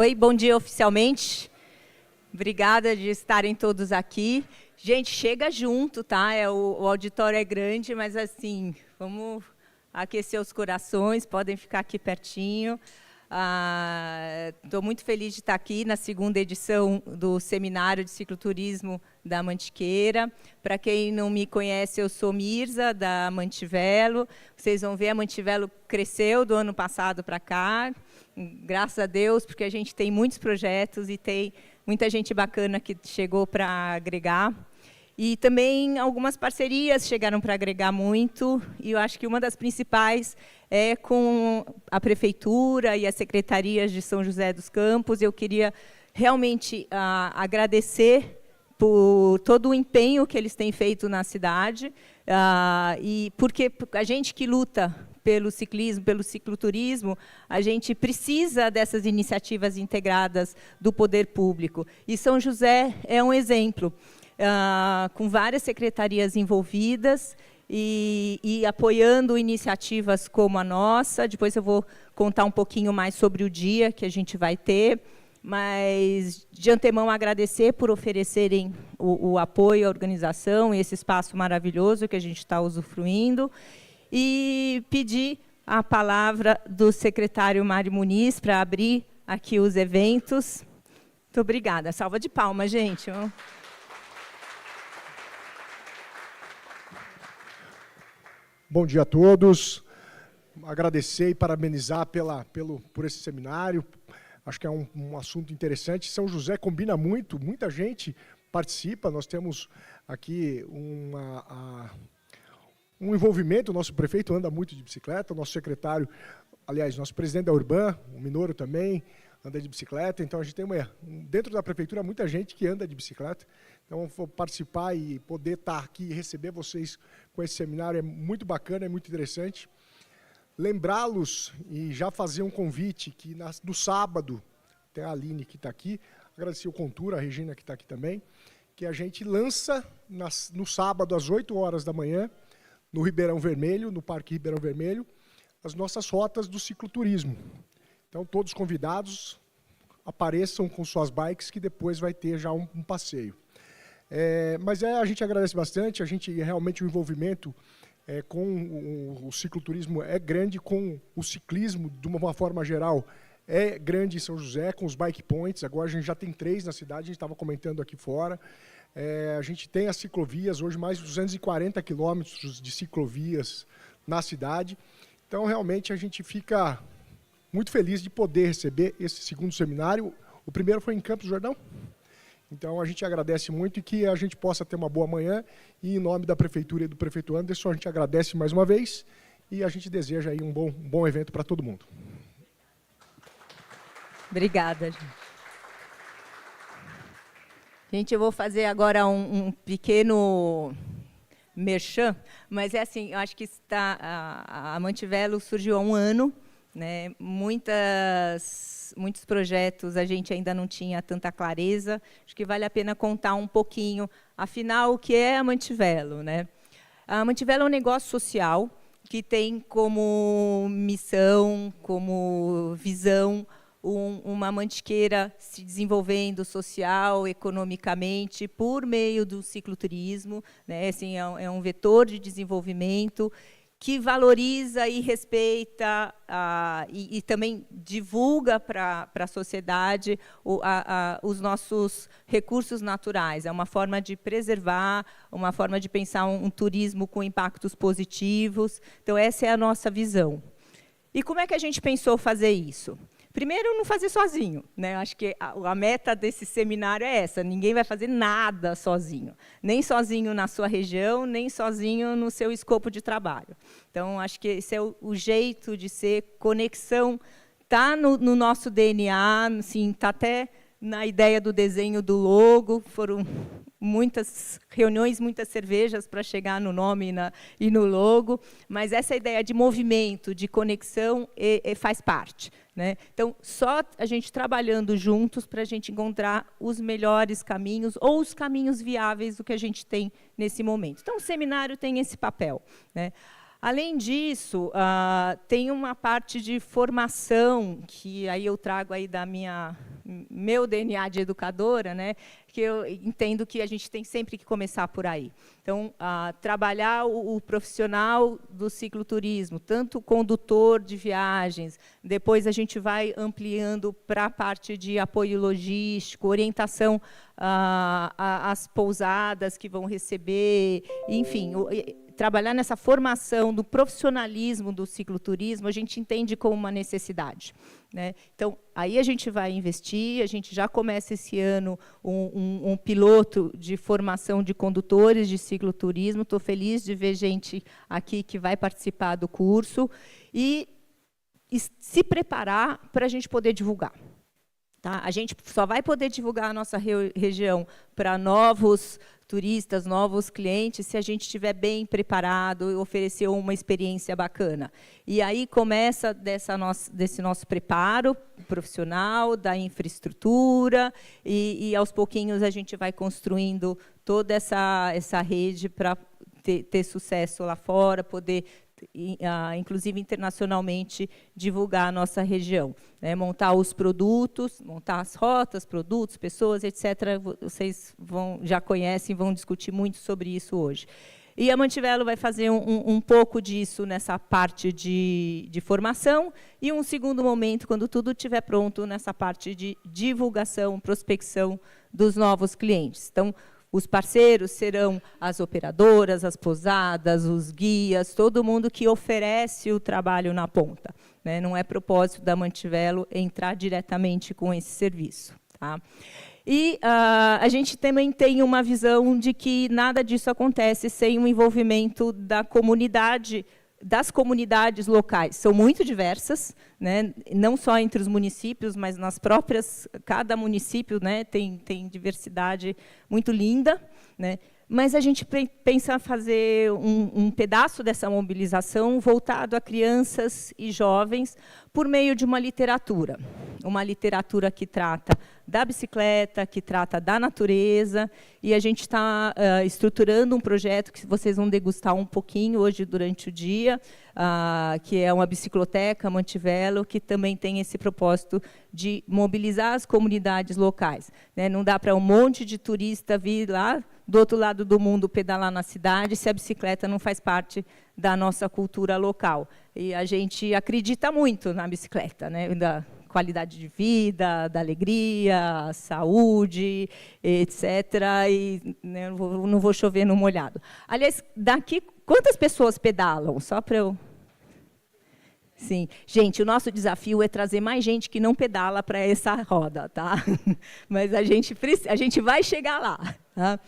Oi, bom dia oficialmente. Obrigada de estarem todos aqui. Gente, chega junto, tá? O auditório é grande, mas assim, vamos aquecer os corações, podem ficar aqui pertinho. Estou muito feliz de estar aqui na segunda edição do Seminário de Cicloturismo da Mantiqueira. Para quem não me conhece, eu sou Mirza, da Mantivelo. Vocês vão ver, a Mantivelo cresceu do ano passado para cá, graças a Deus, porque a gente tem muitos projetos e tem muita gente bacana que chegou para agregar. E também algumas parcerias chegaram para agregar muito, e eu acho que uma das principais é com a Prefeitura e as secretarias de São José dos Campos. Eu queria realmente agradecer por todo o empenho que eles têm feito na cidade, e porque a gente que luta pelo ciclismo, pelo cicloturismo, a gente precisa dessas iniciativas integradas do poder público. E São José é um exemplo, com várias secretarias envolvidas e apoiando iniciativas como a nossa. Depois eu vou contar um pouquinho mais sobre o dia que a gente vai ter, mas, de antemão, agradecer por oferecerem o apoio à organização e esse espaço maravilhoso que a gente está usufruindo, e pedir a palavra do secretário Mário Muniz para abrir aqui os eventos. Muito obrigada. Salva de palmas, gente. Bom dia a todos. Agradecer e parabenizar por esse seminário. Acho que é um assunto interessante. São José combina muito, muita gente participa. Nós temos aqui um envolvimento. O nosso prefeito anda muito de bicicleta, o nosso secretário, aliás, nosso presidente da Urban, o Minoro também, anda de bicicleta. Então, a gente tem, dentro da prefeitura, muita gente que anda de bicicleta. Então, vou participar e poder estar aqui e receber vocês com esse seminário é muito bacana, é muito interessante. Lembrá-los e já fazer um convite que no sábado, tem a Aline que está aqui, agradecer o Contura, a Regina que está aqui também, que a gente lança no sábado às 8 horas da manhã, no Ribeirão Vermelho, no Parque Ribeirão Vermelho, as nossas rotas do cicloturismo. Então, todos convidados, apareçam com suas bikes, que depois vai ter já um passeio. Mas a gente agradece bastante, realmente o envolvimento com o cicloturismo é grande, com o ciclismo, de uma forma geral, é grande em São José, com os bike points. Agora a gente já tem 3 na cidade, a gente estava comentando aqui fora. A gente tem as ciclovias, hoje mais de 240 quilômetros de ciclovias na cidade. Então, realmente, a gente fica muito feliz de poder receber esse segundo seminário. O primeiro foi em Campos do Jordão. Então, a gente agradece muito e que a gente possa ter uma boa manhã. E, em nome da Prefeitura e do Prefeito Anderson, a gente agradece mais uma vez e a gente deseja aí um bom evento para todo mundo. Obrigada, gente. Gente, eu vou fazer agora um pequeno merchan, mas é assim, eu acho que a Mantivelo surgiu há um ano, né? Muitos projetos a gente ainda não tinha tanta clareza. Acho que vale a pena contar um pouquinho, afinal, o que é a Mantivelo, né? A Mantivelo é um negócio social que tem como missão, como visão, uma mantiqueira se desenvolvendo social, economicamente, por meio do cicloturismo, né? Assim, é um vetor de desenvolvimento que valoriza e respeita e também divulga para a sociedade os nossos recursos naturais. É uma forma de preservar, uma forma de pensar um turismo com impactos positivos. Então, essa é a nossa visão. E como é que a gente pensou fazer isso? Primeiro, não fazer sozinho, né? Acho que a meta desse seminário é essa: ninguém vai fazer nada sozinho, nem sozinho na sua região, nem sozinho no seu escopo de trabalho. Então, acho que esse é o jeito de ser, conexão, está no nosso DNA, assim, está até na ideia do desenho do logo. Foram muitas reuniões, muitas cervejas para chegar no nome e no logo, mas essa ideia de movimento, de conexão, faz parte, né? Então, só a gente trabalhando juntos para a gente encontrar os melhores caminhos ou os caminhos viáveis do que a gente tem nesse momento. Então, o seminário tem esse papel, né? Além disso, tem uma parte de formação, que aí eu trago aí da meu DNA de educadora, né, que eu entendo que a gente tem sempre que começar por aí. Então, trabalhar o profissional do cicloturismo, tanto o condutor de viagens, depois a gente vai ampliando para a parte de apoio logístico, orientação às pousadas que vão receber, enfim, trabalhar nessa formação do profissionalismo do cicloturismo, a gente entende como uma necessidade, né? Então, aí a gente vai investir, a gente já começa esse ano um piloto de formação de condutores de cicloturismo. Estou feliz de ver gente aqui que vai participar do curso e se preparar para a gente poder divulgar. Tá? A gente só vai poder divulgar a nossa região para novos turistas, novos clientes, se a gente estiver bem preparado e oferecer uma experiência bacana. E aí começa desse nosso preparo profissional, da infraestrutura, e aos pouquinhos a gente vai construindo toda essa rede para ter sucesso lá fora, poder inclusive internacionalmente, divulgar a nossa região, né? Montar os produtos, montar as rotas, produtos, pessoas, etc. Vocês já conhecem, vão discutir muito sobre isso hoje. E a Mantivelo vai fazer um pouco disso nessa parte de formação, e um segundo momento, quando tudo estiver pronto, nessa parte de divulgação, prospecção dos novos clientes. Então, os parceiros serão as operadoras, as pousadas, os guias, todo mundo que oferece o trabalho na ponta, né? Não é propósito da Mantivelo entrar diretamente com esse serviço. Tá? E a gente também tem uma visão de que nada disso acontece sem o envolvimento da comunidade, das comunidades locais. São muito diversas, né? Não só entre os municípios, mas nas próprias, cada município, né, tem diversidade muito linda, né? Mas a gente pensa fazer um pedaço dessa mobilização voltado a crianças e jovens por meio de uma literatura que trata da bicicleta, que trata da natureza, e a gente está estruturando um projeto que vocês vão degustar um pouquinho hoje durante o dia, que é uma bicicloteca Mantivelo, que também tem esse propósito de mobilizar as comunidades locais, né? Não dá para um monte de turista vir lá do outro lado do mundo pedalar na cidade se a bicicleta não faz parte da nossa cultura local. E a gente acredita muito na bicicleta, né? Da qualidade de vida, da alegria, saúde, etc. E, né, não vou chover no molhado. Aliás, daqui, quantas pessoas pedalam? Só para eu... Sim. Gente, o nosso desafio é trazer mais gente que não pedala para essa roda, tá? Mas a gente vai chegar lá. Tá?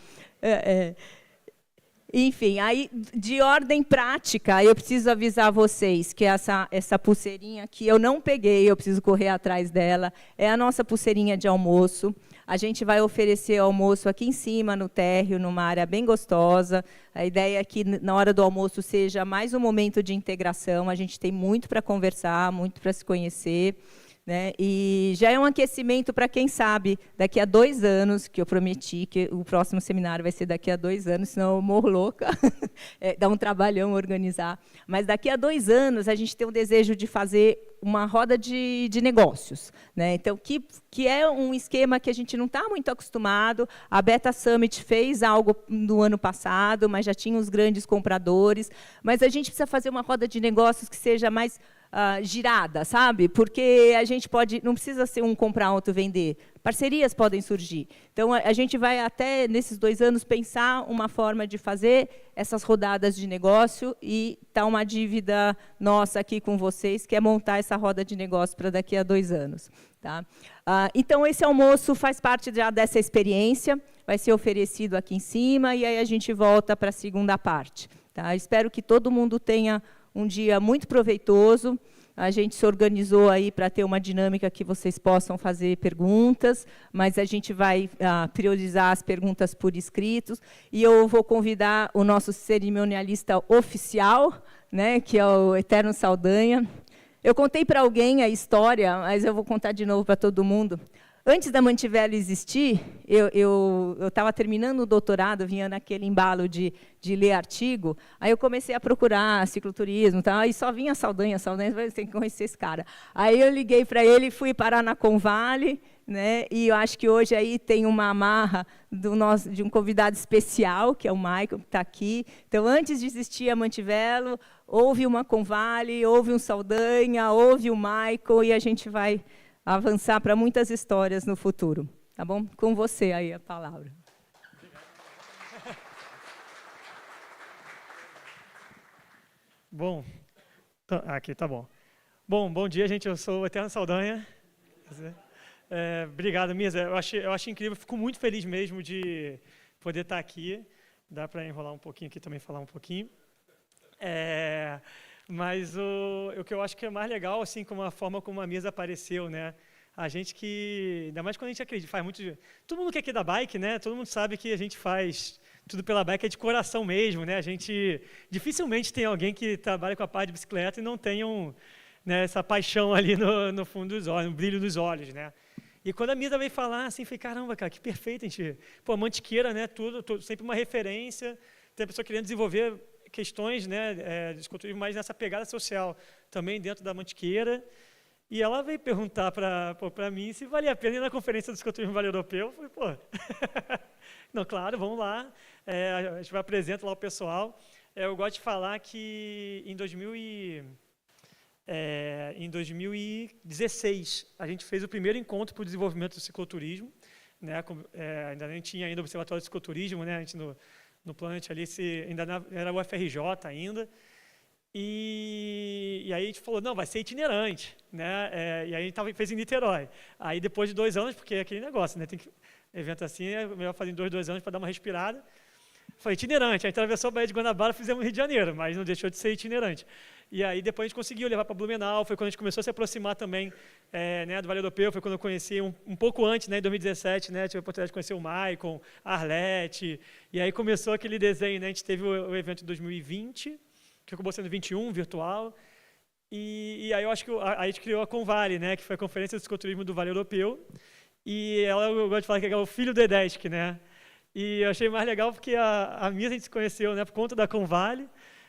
Enfim, aí, de ordem prática, eu preciso avisar vocês que essa pulseirinha aqui eu não peguei, eu preciso correr atrás dela, é a nossa pulseirinha de almoço. A gente vai oferecer almoço aqui em cima, no térreo, numa área bem gostosa. A ideia é que, na hora do almoço, seja mais um momento de integração. A gente tem muito para conversar, muito para se conhecer, né? E já é um aquecimento para quem sabe, daqui a 2 anos, que eu prometi que o próximo seminário vai ser daqui a 2 anos, senão eu morro louca, dá um trabalhão organizar. Mas daqui a 2 anos a gente tem um desejo de fazer uma roda de negócios, né? Então, que é um esquema que a gente não está muito acostumado. A Beta Summit fez algo no ano passado, mas já tinha os grandes compradores. Mas a gente precisa fazer uma roda de negócios que seja mais girada, sabe? Porque a gente não precisa ser um comprar, outro vender. Parcerias podem surgir. Então, a gente vai até, nesses 2 anos, pensar uma forma de fazer essas rodadas de negócio, e está uma dívida nossa aqui com vocês, que é montar essa roda de negócio para daqui a 2 anos. Tá? Então, esse almoço faz parte já dessa experiência, vai ser oferecido aqui em cima, e aí a gente volta para a segunda parte. Tá? Espero que todo mundo tenha um dia muito proveitoso. A gente se organizou aí para ter uma dinâmica que vocês possam fazer perguntas, mas a gente vai priorizar as perguntas por escritos, e eu vou convidar o nosso cerimonialista oficial, né, que é o Eterno Saldanha. Eu contei para alguém a história, mas eu vou contar de novo para todo mundo. Antes da Mantivelo existir, eu estava terminando o doutorado, vinha naquele embalo de ler artigo, aí eu comecei a procurar cicloturismo, tá? E só vinha Saldanha, você tem que conhecer esse cara. Aí eu liguei para ele, fui parar na Convale, né? E eu acho que hoje aí tem uma amarra de um convidado especial, que é o Michael, que está aqui. Então, antes de existir a Mantivelo, houve uma Convale, houve um Saldanha, houve o Michael, e a gente vai avançar para muitas histórias no futuro. Tá bom? Com você aí a palavra. Bom, aqui tá bom. Bom dia, gente. Eu sou o Eterno Saldanha. Obrigado, Misa. Eu acho incrível. Fico muito feliz mesmo de poder estar aqui. Dá para enrolar um pouquinho aqui também, falar um pouquinho. Mas o que eu acho que é mais legal, assim, como a forma como a Misa apareceu, né? A gente que, ainda mais quando a gente acredita, faz muito... Todo mundo que é aqui da bike, né? Todo mundo sabe que a gente faz tudo pela bike, é de coração mesmo, né? A gente dificilmente tem alguém que trabalha com a parte de bicicleta e não tenha né, essa paixão ali no fundo dos olhos, no brilho dos olhos, né? E quando a Misa veio falar, assim, falei, caramba, cara, que perfeito, a gente... Pô, Mantiqueira, né? Tudo, sempre uma referência. Tem a pessoa querendo desenvolver questões, né, de esculturismo mais nessa pegada social, também dentro da Mantiqueira. E ela veio perguntar para mim se valia a pena ir na conferência do esculturismo Vale Europeu. Eu falei, pô, não, claro, vamos lá. A gente vai apresentar lá o pessoal. Eu gosto de falar que em 2016, a gente fez o primeiro encontro para o desenvolvimento do cicloturismo. Né, ainda nem tinha ainda o Observatório do Cicloturismo, né, a gente no Planet ali, ainda era o UFRJ ainda. E aí a gente falou, não, vai ser itinerante, né? E aí a gente fez em Niterói. Aí depois de 2 anos, porque é aquele negócio, né? Tem que, evento assim, é melhor fazer em 2 anos para dar uma respirada. Foi itinerante, aí atravessou a Baía de Guanabara, fizemos no Rio de Janeiro, mas não deixou de ser itinerante. E aí depois a gente conseguiu levar para Blumenau, foi quando a gente começou a se aproximar também né, do Vale Europeu, foi quando eu conheci um pouco antes, né, em 2017, né, tive a oportunidade de conhecer o Maicon, a Arlete, e aí começou aquele desenho, né, a gente teve o evento em 2020, que acabou sendo 21, virtual, e aí eu acho que a gente criou a Convale, né, que foi a Conferência de Cicloturismo do Vale Europeu, e eu gosto de falar que é o filho do EDESC, né, e eu achei mais legal porque a Misa a gente se conheceu, né, por conta da Convale,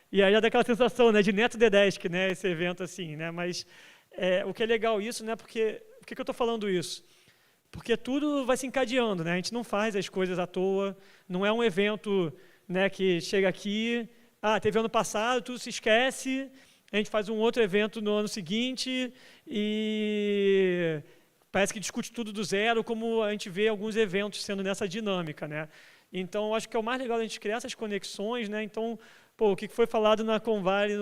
e aí já dá aquela sensação, né, de neto do EDESC, né, esse evento assim, né, mas o que é legal isso, né, porque, por que eu estou falando isso? Porque tudo vai se encadeando, né, a gente não faz as coisas à toa, não é um evento, né, que chega aqui, teve ano passado, tudo se esquece, a gente faz um outro evento no ano seguinte e parece que discute tudo do zero, como a gente vê alguns eventos sendo nessa dinâmica, né? Então, eu acho que é o mais legal a gente criar essas conexões, né? Então, o que foi falado na Convale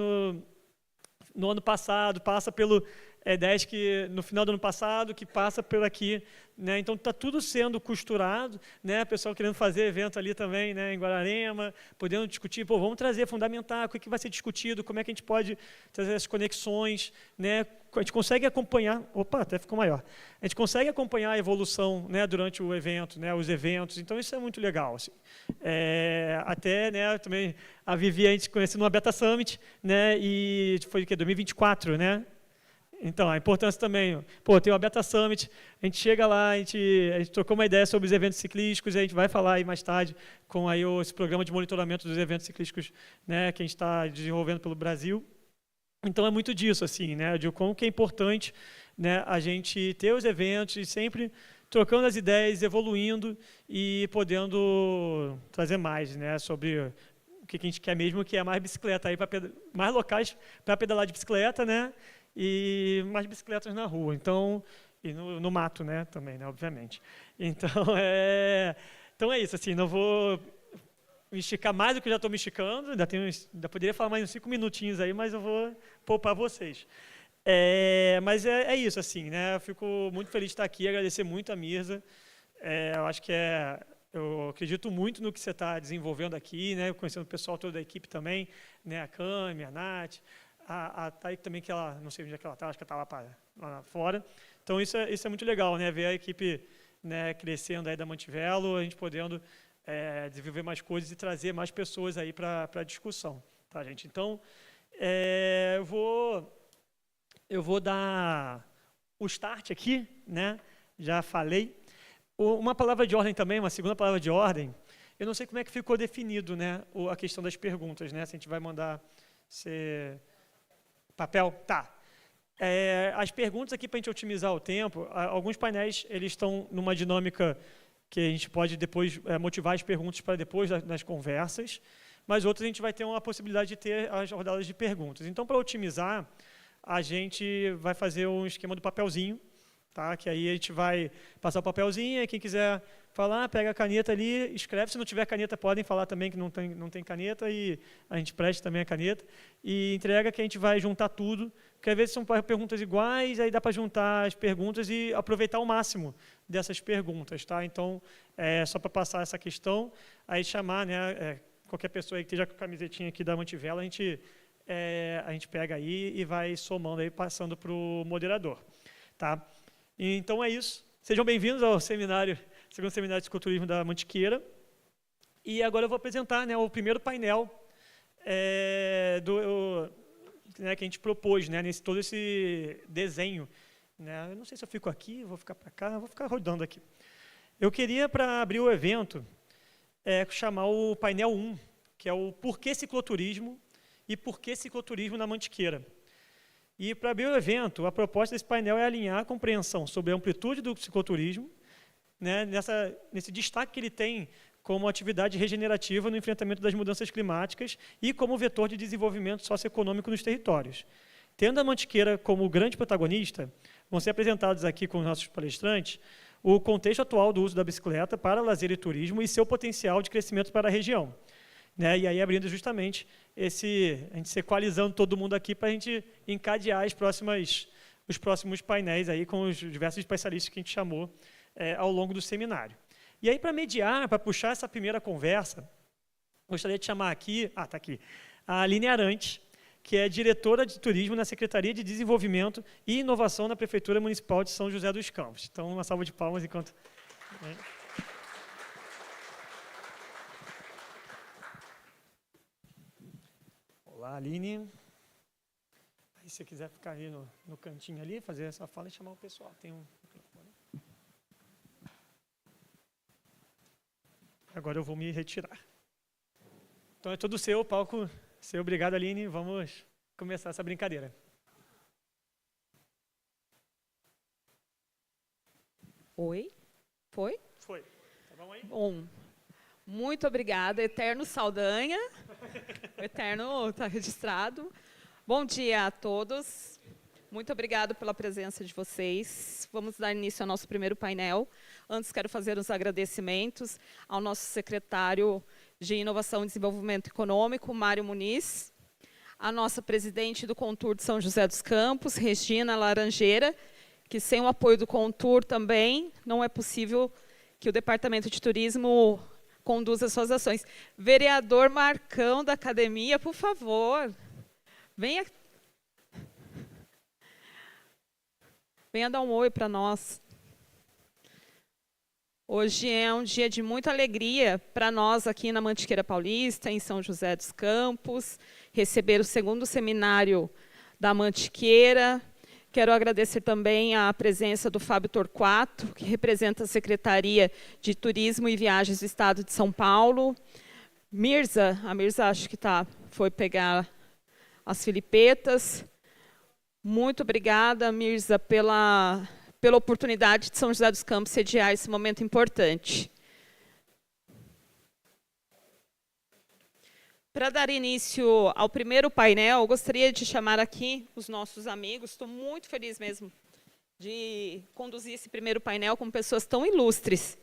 no ano passado, passa pelo EDESC no final do ano passado, que passa por aqui, né? Então está tudo sendo costurado, né? O pessoal querendo fazer evento ali também, né, em Guararema, podendo discutir, vamos trazer, fundamentar, o que vai ser discutido, como é que a gente pode trazer essas conexões, né? A gente consegue acompanhar, até ficou maior, a gente consegue acompanhar a evolução, né, durante o evento, né, os eventos, então isso é muito legal, assim. Até, né, também a Vivi a gente conheceu numa Beta Summit, né, e foi o quê? 2024, né? Então, a importância também, tem o Beta Summit, a gente chega lá, a gente trocou uma ideia sobre os eventos ciclísticos, e a gente vai falar aí mais tarde com aí esse programa de monitoramento dos eventos ciclísticos, né, que a gente está desenvolvendo pelo Brasil. Então, é muito disso, assim, né, de como que é importante, né, a gente ter os eventos e sempre trocando as ideias, evoluindo e podendo trazer mais, né, sobre o que a gente quer mesmo, que é mais bicicleta, aí mais locais para pedalar de bicicleta, né, e mais bicicletas na rua, então, e no mato, né, também, né, obviamente. Então, então é isso, assim, não vou me esticar mais do que eu já estou me esticando, ainda poderia falar mais uns 5 minutinhos aí, mas eu vou poupar vocês. Mas é isso, assim, né, eu fico muito feliz de estar aqui, agradecer muito a Mirza, eu acho que eu acredito muito no que você está desenvolvendo aqui, né, conhecendo o pessoal todo da equipe também, né, a Cami, a Nath, a Thay também, que ela, não sei onde é que ela está, acho que ela está lá fora. Então, isso é muito legal, né? Ver a equipe, né, crescendo aí da Mantivelo, a gente podendo desenvolver mais coisas e trazer mais pessoas aí para a discussão, tá, gente? Então, eu vou dar o start aqui, né? já falei. Uma palavra de ordem também, uma segunda palavra de ordem, eu não sei como é que ficou definido, né, a questão das perguntas, né, se a gente vai mandar ser papel, tá. As perguntas aqui, para a gente otimizar o tempo, alguns painéis eles estão numa dinâmica que a gente pode depois motivar as perguntas para depois das conversas, mas outros a gente vai ter uma possibilidade de ter as rodadas de perguntas. Então, para otimizar, a gente vai fazer um esquema do papelzinho, tá? Que aí a gente vai passar o papelzinho, e quem quiser falar, pega a caneta ali, escreve. Se não tiver caneta, podem falar também que não tem caneta, e a gente presta também a caneta, e entrega, que a gente vai juntar tudo, porque às vezes são perguntas iguais, aí dá para juntar as perguntas e aproveitar o máximo dessas perguntas. Tá? Então, só para passar essa questão, aí chamar, né, qualquer pessoa aí que esteja com a camisetinha aqui da Mantivela, a gente pega aí e vai somando aí, passando para o moderador. Tá? Então é isso. Sejam bem-vindos ao seminário, segundo seminário de Cicloturismo da Mantiqueira. E agora eu vou apresentar, né, o primeiro painel né, que a gente propôs, né, todo esse desenho. Né? Eu não sei se eu fico aqui, vou ficar para cá, vou ficar rodando aqui. Eu queria, para abrir o evento, chamar o painel 1, que é o Porquê Cicloturismo e Por que Cicloturismo na Mantiqueira. E, para abrir o evento, a proposta desse painel é alinhar a compreensão sobre a amplitude do cicloturismo, né, nesse destaque que ele tem como atividade regenerativa no enfrentamento das mudanças climáticas e como vetor de desenvolvimento socioeconômico nos territórios. Tendo a Mantiqueira como grande protagonista, vão ser apresentados aqui com os nossos palestrantes o contexto atual do uso da bicicleta para lazer e turismo e seu potencial de crescimento para a região. Né, e aí abrindo justamente a gente se equalizando todo mundo aqui para a gente encadear os próximos painéis aí com os diversos especialistas que a gente chamou ao longo do seminário. E aí, para mediar, para puxar essa primeira conversa, gostaria de chamar aqui, está aqui, a Aline Arantes, que é diretora de turismo na Secretaria de Desenvolvimento e Inovação da Prefeitura Municipal de São José dos Campos. Então, uma salva de palmas enquanto... Olá, Aline. Aí, se você quiser ficar aí no cantinho ali, fazer essa fala e chamar o pessoal. Tem um microfone. Agora eu vou me retirar. Então é todo seu, palco seu. Obrigado, Aline. Vamos começar essa brincadeira. Oi? Foi? Foi. Tá bom aí? Bom, muito obrigada. Eterno Saldanha. O Eterno está registrado. Bom dia a todos. Muito obrigado pela presença de vocês. Vamos dar início ao nosso primeiro painel. Antes, quero fazer os agradecimentos ao nosso secretário de Inovação e Desenvolvimento Econômico, Mário Muniz, a nossa presidente do Contur de São José dos Campos, Regina Laranjeira, que sem o apoio do Contur também não é possível que o Departamento de Turismo conduza suas ações. Vereador Marcão da Academia, por favor, venha dar um oi para nós. Hoje é um dia de muita alegria para nós aqui na Mantiqueira Paulista, em São José dos Campos, receber o segundo seminário da Mantiqueira. Quero agradecer também a presença do Fábio Torquato, que representa a Secretaria de Turismo e Viagens do Estado de São Paulo. A Mirza acho que foi pegar as filipetas. Muito obrigada, Mirza, pela oportunidade de São José dos Campos sediar esse momento importante. Para dar início ao primeiro painel, gostaria de chamar aqui os nossos amigos. Estou muito feliz mesmo de conduzir esse primeiro painel com pessoas tão ilustres.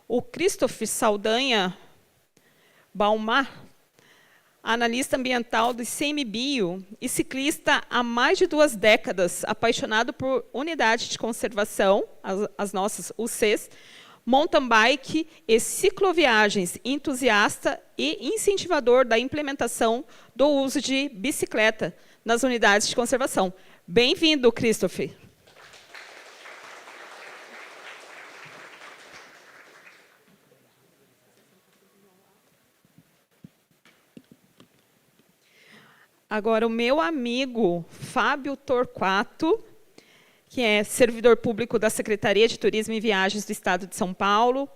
O Christoph Saldanha Baumar, analista ambiental do ICMBio e ciclista há mais de 2 décadas, apaixonado por unidade de conservação, as nossas UCs, mountain bike e cicloviagens, entusiasta e incentivador da implementação do uso de bicicleta nas unidades de conservação. Bem-vindo, Christoph. Agora, o meu amigo Fábio Torquato, que é servidor público da Secretaria de Turismo e Viagens do Estado de São Paulo,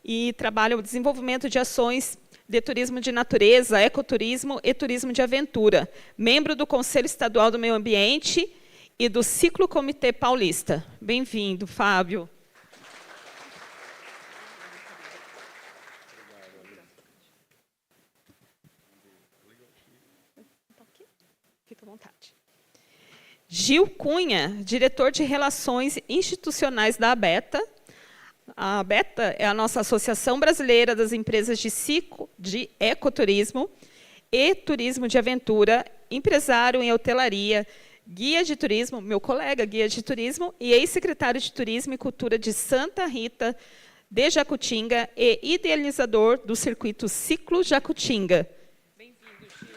e trabalha o desenvolvimento de ações de turismo de natureza, ecoturismo e turismo de aventura. Membro do Conselho Estadual do Meio Ambiente e do Ciclo Comitê Paulista. Bem-vindo, Fábio. Fica à vontade. Gil Cunha, diretor de Relações Institucionais da ABETA. A ABETA é a nossa Associação Brasileira das Empresas de Ecoturismo e Turismo de Aventura, empresário em hotelaria, guia de turismo, meu colega guia de turismo, e ex-secretário de Turismo e Cultura de Santa Rita de Jacutinga e idealizador do circuito Ciclo Jacutinga. Bem-vindo, Gil.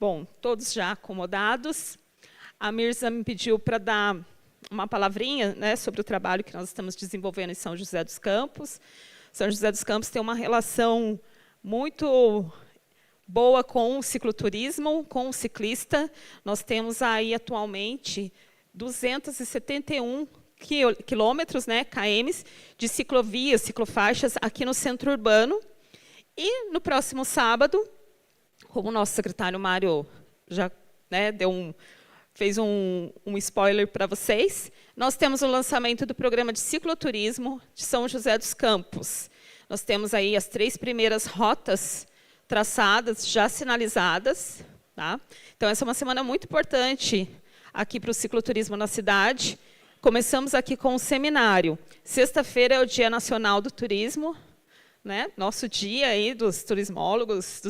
Bom, todos já acomodados. A Mirza me pediu para dar uma palavrinha, né, sobre o trabalho que nós estamos desenvolvendo em São José dos Campos. São José dos Campos tem uma relação muito boa com o cicloturismo, com o ciclista. Nós temos aí atualmente 271 quilômetros, né, km, de ciclovias, ciclofaixas aqui no centro urbano. E no próximo sábado, como o nosso secretário Mário já, né, fez um spoiler para vocês, nós temos o lançamento do programa de cicloturismo de São José dos Campos. Nós temos aí as 3 primeiras rotas traçadas, já sinalizadas. Tá? Então, essa é uma semana muito importante aqui para o cicloturismo na cidade. Começamos aqui com um seminário. Sexta-feira é o Dia Nacional do Turismo, né? Nosso dia aí dos turismólogos,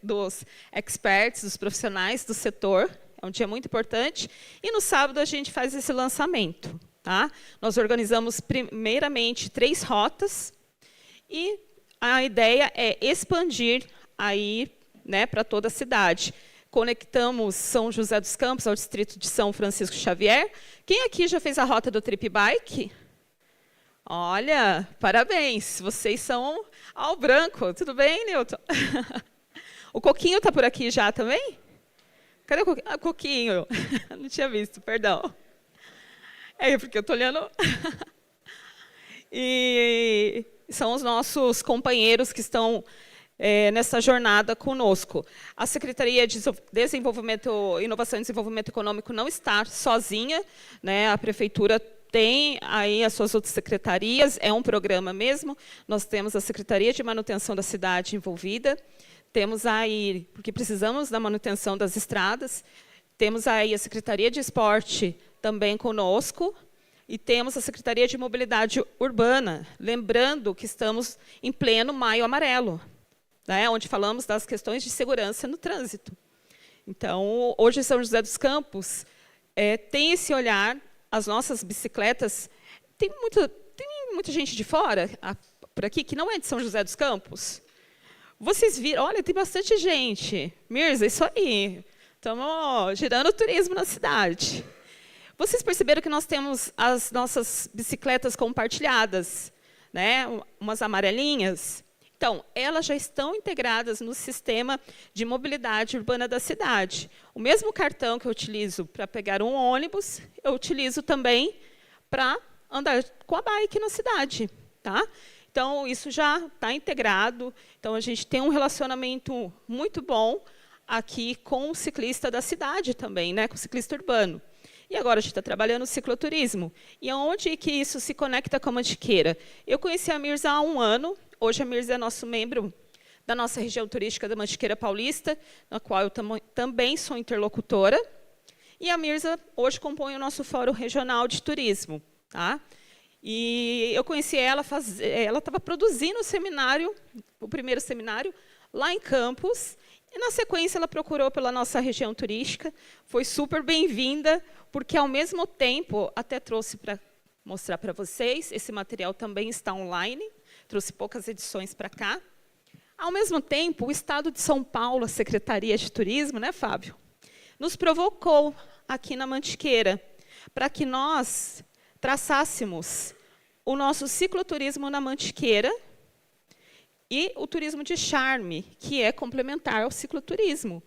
dos experts, dos profissionais do setor. É um dia muito importante. E no sábado a gente faz esse lançamento. Tá? Nós organizamos primeiramente 3 rotas e a ideia é expandir aí, né, para toda a cidade. Conectamos São José dos Campos ao distrito de São Francisco Xavier. Quem aqui já fez a rota do Trip Bike? Olha, parabéns, vocês são ao branco. Tudo bem, Newton? O Coquinho está por aqui já também? Cadê o Coquinho? Ah, Coquinho. Não tinha visto, perdão. É porque eu estou olhando. E são os nossos companheiros que estão nessa jornada conosco. A Secretaria de Desenvolvimento, Inovação e Desenvolvimento Econômico não está sozinha, né? A Prefeitura tem aí as suas outras secretarias, é um programa mesmo. Nós temos a Secretaria de Manutenção da Cidade envolvida, temos aí, porque precisamos da manutenção das estradas, temos aí a Secretaria de Esporte também conosco, e temos a Secretaria de Mobilidade Urbana, lembrando que estamos em pleno Maio Amarelo, né, onde falamos das questões de segurança no trânsito. Então, hoje São José dos Campos tem esse olhar, as nossas bicicletas, tem muita gente de fora, por aqui, que não é de São José dos Campos. Vocês viram, olha, tem bastante gente. Mirza, isso aí. Estamos girando o turismo na cidade. Vocês perceberam que nós temos as nossas bicicletas compartilhadas, né? Umas amarelinhas? Então, elas já estão integradas no sistema de mobilidade urbana da cidade. O mesmo cartão que eu utilizo para pegar um ônibus, eu utilizo também para andar com a bike na cidade. Tá? Então, isso já está integrado. Então, a gente tem um relacionamento muito bom aqui com o ciclista da cidade também, né? Com o ciclista urbano. E agora a gente está trabalhando o cicloturismo. E aonde que isso se conecta com a Mantiqueira? Eu conheci a Mirza há 1 ano. Hoje a Mirza é nosso membro da nossa região turística da Mantiqueira Paulista, na qual eu também sou interlocutora. E a Mirza hoje compõe o nosso Fórum Regional de Turismo. Tá? E eu conheci ela, ela estava produzindo o primeiro seminário, lá em Campos. E, na sequência, ela procurou pela nossa região turística. Foi super bem-vinda, porque, ao mesmo tempo, até trouxe para mostrar para vocês, esse material também está online, trouxe poucas edições para cá. Ao mesmo tempo, o Estado de São Paulo, a Secretaria de Turismo, né, Fábio, nos provocou aqui na Mantiqueira para que nós traçássemos o nosso cicloturismo na Mantiqueira e o turismo de charme, que é complementar ao cicloturismo.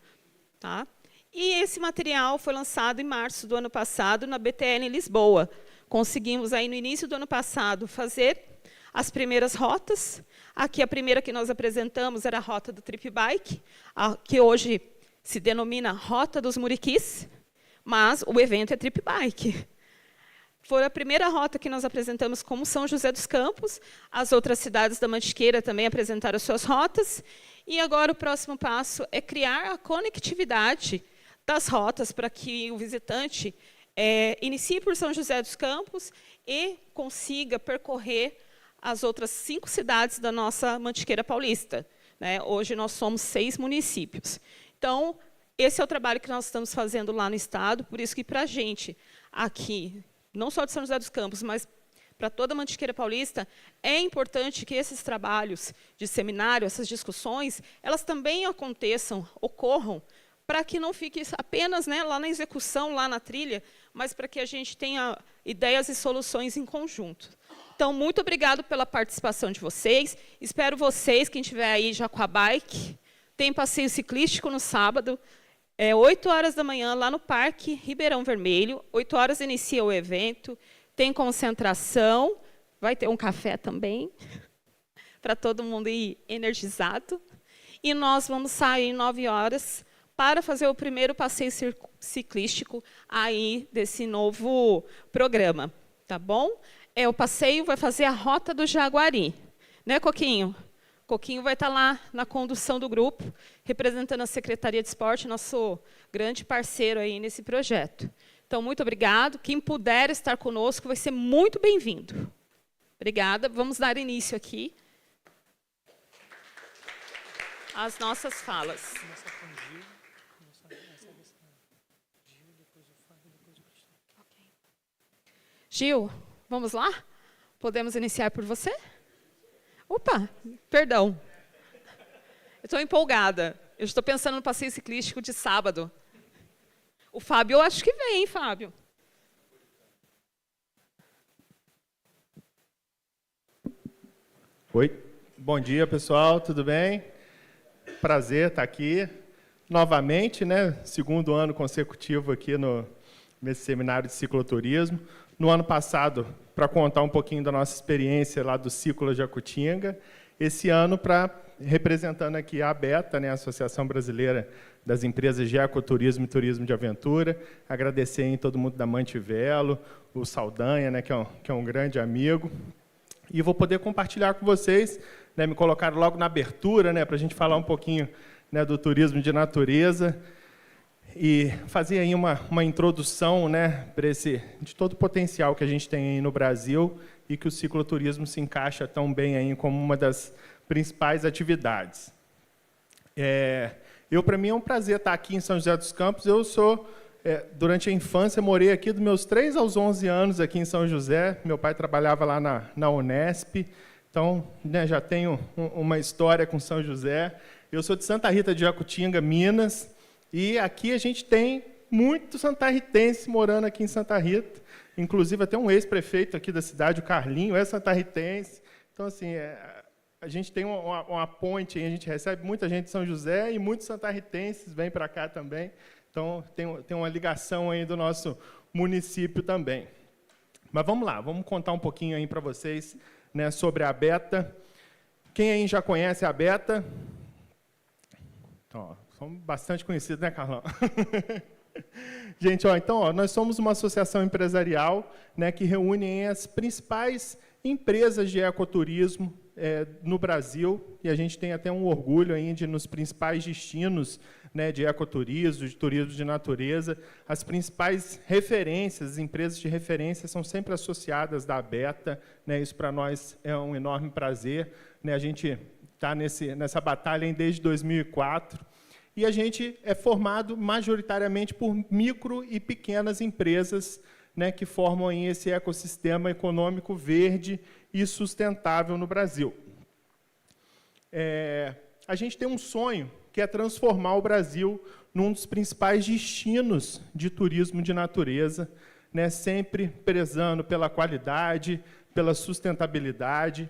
Tá? E esse material foi lançado em março do ano passado na BTL em Lisboa. Conseguimos, aí, no início do ano passado, fazer as primeiras rotas. Aqui, a primeira que nós apresentamos era a rota do Trip Bike, que hoje se denomina Rota dos Muriquis, mas o evento é Trip Bike. Foi a primeira rota que nós apresentamos como São José dos Campos. As outras cidades da Mantiqueira também apresentaram suas rotas. E agora o próximo passo é criar a conectividade das rotas para que o visitante inicie por São José dos Campos e consiga percorrer as outras 5 cidades da nossa Mantiqueira Paulista. Né? Hoje nós somos 6 municípios. Então, esse é o trabalho que nós estamos fazendo lá no estado, por isso que para a gente aqui, não só de São José dos Campos, mas para toda a Mantiqueira Paulista, é importante que esses trabalhos de seminário, essas discussões, elas também aconteçam, ocorram, para que não fique apenas, né, lá na execução, lá na trilha, mas para que a gente tenha ideias e soluções em conjunto. Então, muito obrigado pela participação de vocês. Espero vocês, quem estiver aí já com a bike, tem passeio ciclístico no sábado, 8 horas da manhã, lá no Parque Ribeirão Vermelho. 8 horas inicia o evento, tem concentração, vai ter um café também, para todo mundo ir energizado. E nós vamos sair 9 horas para fazer o primeiro passeio ciclístico aí desse novo programa. Tá bom? O passeio vai fazer a Rota do Jaguari. Né, Coquinho? Coquinho vai estar lá na condução do grupo, representando a Secretaria de Esporte, nosso grande parceiro aí nesse projeto. Então, muito obrigado. Quem puder estar conosco vai ser muito bem-vindo. Obrigada. Vamos dar início aqui às nossas falas. Gil, vamos lá? Podemos iniciar por você? Opa, perdão. Eu estou empolgada. Eu estou pensando no passeio ciclístico de sábado. O Fábio, eu acho que vem, hein, Fábio? Oi, bom dia, pessoal, tudo bem? Prazer estar aqui novamente, né? 2º ano consecutivo aqui nesse seminário de cicloturismo. No ano passado, para contar um pouquinho da nossa experiência lá do Ciclo Jacutinga, esse ano representando aqui a ABETA, né, a Associação Brasileira das Empresas de Ecoturismo e Turismo de Aventura, agradecer aí todo mundo da Mantivelo, o Saldanha, né, que é um grande amigo, e vou poder compartilhar com vocês, né, me colocaram logo na abertura, né, para a gente falar um pouquinho, né, do turismo de natureza, e fazer aí uma introdução, né, de todo o potencial que a gente tem aí no Brasil e que o cicloturismo se encaixa tão bem aí como uma das principais atividades. Para mim é um prazer estar aqui em São José dos Campos. Eu durante a infância, morei aqui dos meus 3 aos 11 anos aqui em São José. Meu pai trabalhava lá na Unesp, então, né, já tenho uma história com São José. Eu sou de Santa Rita de Jacutinga, Minas. E aqui a gente tem muito santarritense morando aqui em Santa Rita. Inclusive, até um ex-prefeito aqui da cidade, o Carlinho, é santarritense. Então, assim, a gente tem uma ponte, a gente recebe muita gente de São José e muitos santarritenses vêm para cá também. Então, tem uma ligação aí do nosso município também. Mas vamos lá, vamos contar um pouquinho aí para vocês, né, sobre a ABETA. Quem aí já conhece a ABETA? Então, somos bastante conhecidos, né, Carlão? Gente, então, nós somos uma associação empresarial, né, que reúne as principais empresas de ecoturismo no Brasil, e a gente tem até um orgulho aí de, nos principais destinos, né, de ecoturismo, de turismo de natureza, as principais referências, as empresas de referência são sempre associadas da ABETA, né, isso para nós é um enorme prazer, né, a gente está nessa batalha desde 2004, e a gente é formado majoritariamente por micro e pequenas empresas, né, que formam aí esse ecossistema econômico verde e sustentável no Brasil. A gente tem um sonho, que é transformar o Brasil num dos principais destinos de turismo de natureza, né, sempre prezando pela qualidade, pela sustentabilidade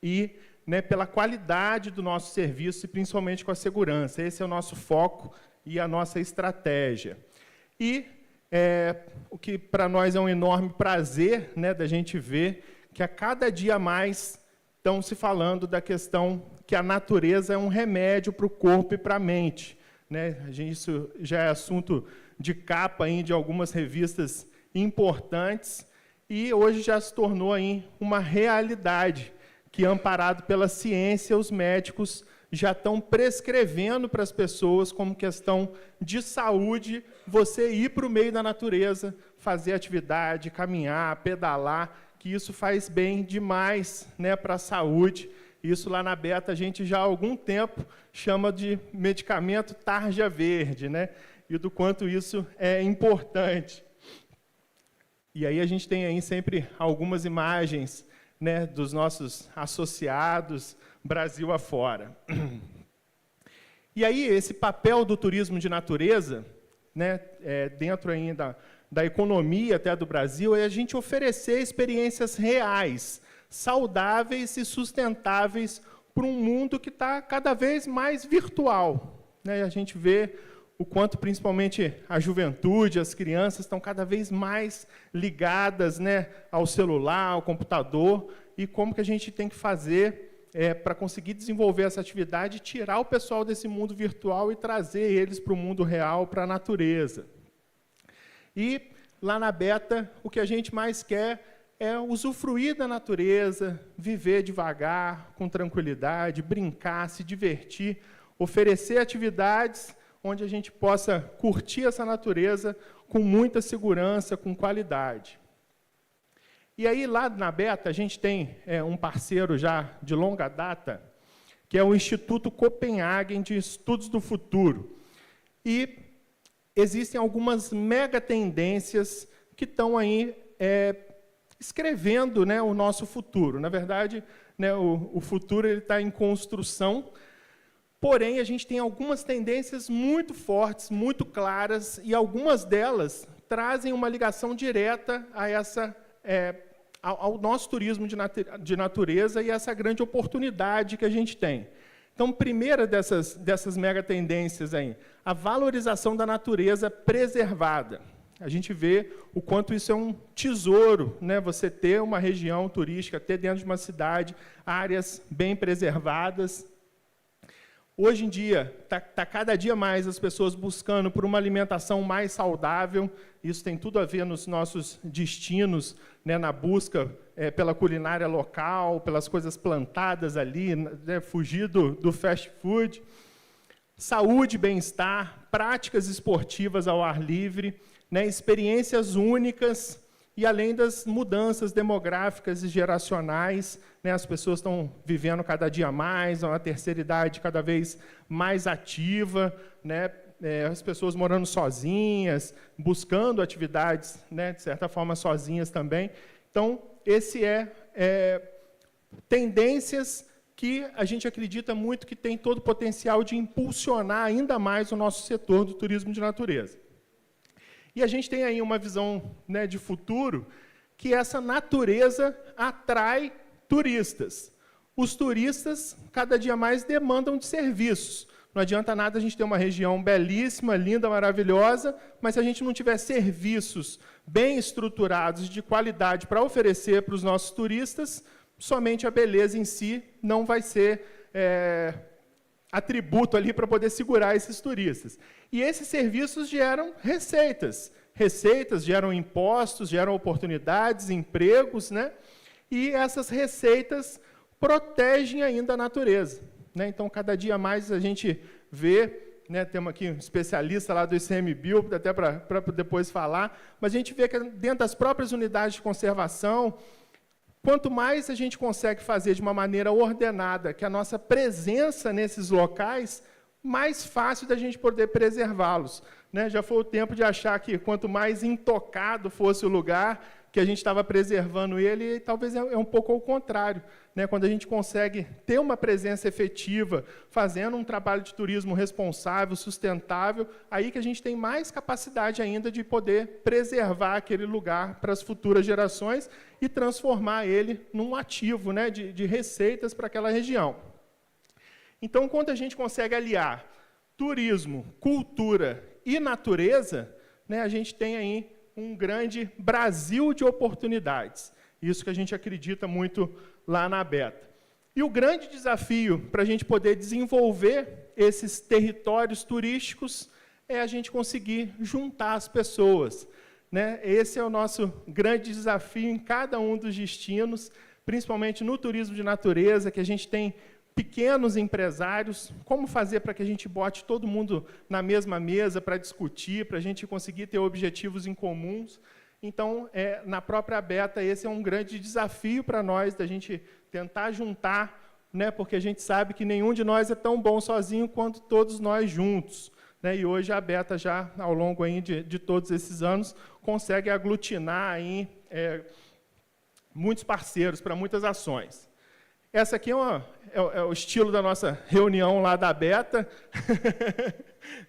e, né, pela qualidade do nosso serviço e principalmente com a segurança. Esse é o nosso foco e a nossa estratégia. E o que para nós é um enorme prazer, né, da gente ver que a cada dia mais estão se falando da questão que a natureza é um remédio para o corpo e para a mente, né? Isso já é assunto de capa aí de algumas revistas importantes, e hoje já se tornou aí uma realidade, que, amparado pela ciência, os médicos já estão prescrevendo para as pessoas, como questão de saúde, você ir para o meio da natureza, fazer atividade, caminhar, pedalar, que isso faz bem demais, né, para a saúde. Isso lá na Beta a gente já há algum tempo chama de medicamento tarja verde, né, e do quanto isso é importante. E aí a gente tem aí sempre algumas imagens, né, dos nossos associados Brasil afora. E aí esse papel do turismo de natureza, né, dentro ainda da economia até do Brasil, é a gente oferecer experiências reais, saudáveis e sustentáveis para um mundo que está cada vez mais virtual, né? A gente vê o quanto, principalmente, a juventude, as crianças estão cada vez mais ligadas, né, ao celular, ao computador, e como que a gente tem que fazer para conseguir desenvolver essa atividade, tirar o pessoal desse mundo virtual e trazer eles para o mundo real, para a natureza. E, lá na Beta, o que a gente mais quer é usufruir da natureza, viver devagar, com tranquilidade, brincar, se divertir, oferecer atividades onde a gente possa curtir essa natureza com muita segurança, com qualidade. E aí, lá na Beta, a gente tem um parceiro já de longa data, que é o Instituto Copenhagen de Estudos do Futuro. E existem algumas mega tendências que estão aí escrevendo, né, o nosso futuro. Na verdade, né, o futuro está em construção, porém, a gente tem algumas tendências muito fortes, muito claras, e algumas delas trazem uma ligação direta a ao nosso turismo de natureza e essa grande oportunidade que a gente tem. Então, primeira dessas mega tendências aí, a valorização da natureza preservada. A gente vê o quanto isso é um tesouro, né? Você ter uma região turística, ter dentro de uma cidade áreas bem preservadas. Hoje em dia, tá cada dia mais as pessoas buscando por uma alimentação mais saudável. Isso tem tudo a ver nos nossos destinos, né, na busca pela culinária local, pelas coisas plantadas ali, né, fugir do fast food. Saúde, bem-estar, práticas esportivas ao ar livre, né, experiências únicas, e além das mudanças demográficas e geracionais, né, as pessoas estão vivendo cada dia mais, uma terceira idade cada vez mais ativa, né, as pessoas morando sozinhas, buscando atividades, né, de certa forma, sozinhas também. Então, esse tendências que a gente acredita muito que tem todo o potencial de impulsionar ainda mais o nosso setor do turismo de natureza. E a gente tem aí uma visão, né, de futuro, que essa natureza atrai turistas. Os turistas, cada dia mais, demandam de serviços. Não adianta nada a gente ter uma região belíssima, linda, maravilhosa, mas se a gente não tiver serviços bem estruturados, de qualidade, para oferecer para os nossos turistas, somente a beleza em si não vai ser atributo ali para poder segurar esses turistas. E esses serviços geram receitas. Receitas geram impostos, geram oportunidades, empregos, né? E essas receitas protegem ainda a natureza, né? Então, cada dia mais a gente vê, né, temos aqui um especialista lá do ICMBio, até para depois falar, mas a gente vê que dentro das próprias unidades de conservação, quanto mais a gente consegue fazer de uma maneira ordenada, que a nossa presença nesses locais, mais fácil da gente poder preservá-los, né? Já foi o tempo de achar que quanto mais intocado fosse o lugar, que a gente estava preservando ele, e talvez é um pouco ao contrário, né? Quando a gente consegue ter uma presença efetiva, fazendo um trabalho de turismo responsável, sustentável, aí que a gente tem mais capacidade ainda de poder preservar aquele lugar para as futuras gerações e transformar ele num ativo, né, de receitas para aquela região. Então, quando a gente consegue aliar turismo, cultura e natureza, né, a gente tem aí um grande Brasil de oportunidades. Isso que a gente acredita muito lá na Beta. E o grande desafio para a gente poder desenvolver esses territórios turísticos é a gente conseguir juntar as pessoas, né? Esse é o nosso grande desafio em cada um dos destinos, principalmente no turismo de natureza, que a gente tem pequenos empresários. Como fazer para que a gente bote todo mundo na mesma mesa para discutir, para a gente conseguir ter objetivos em comuns? Então, na própria Beta, esse é um grande desafio para nós, da gente tentar juntar, né, porque a gente sabe que nenhum de nós é tão bom sozinho quanto todos nós juntos. Né, e hoje a Beta, já ao longo aí de todos esses anos, consegue aglutinar aí, muitos parceiros para muitas ações. Essa aqui é o estilo da nossa reunião lá da Beta,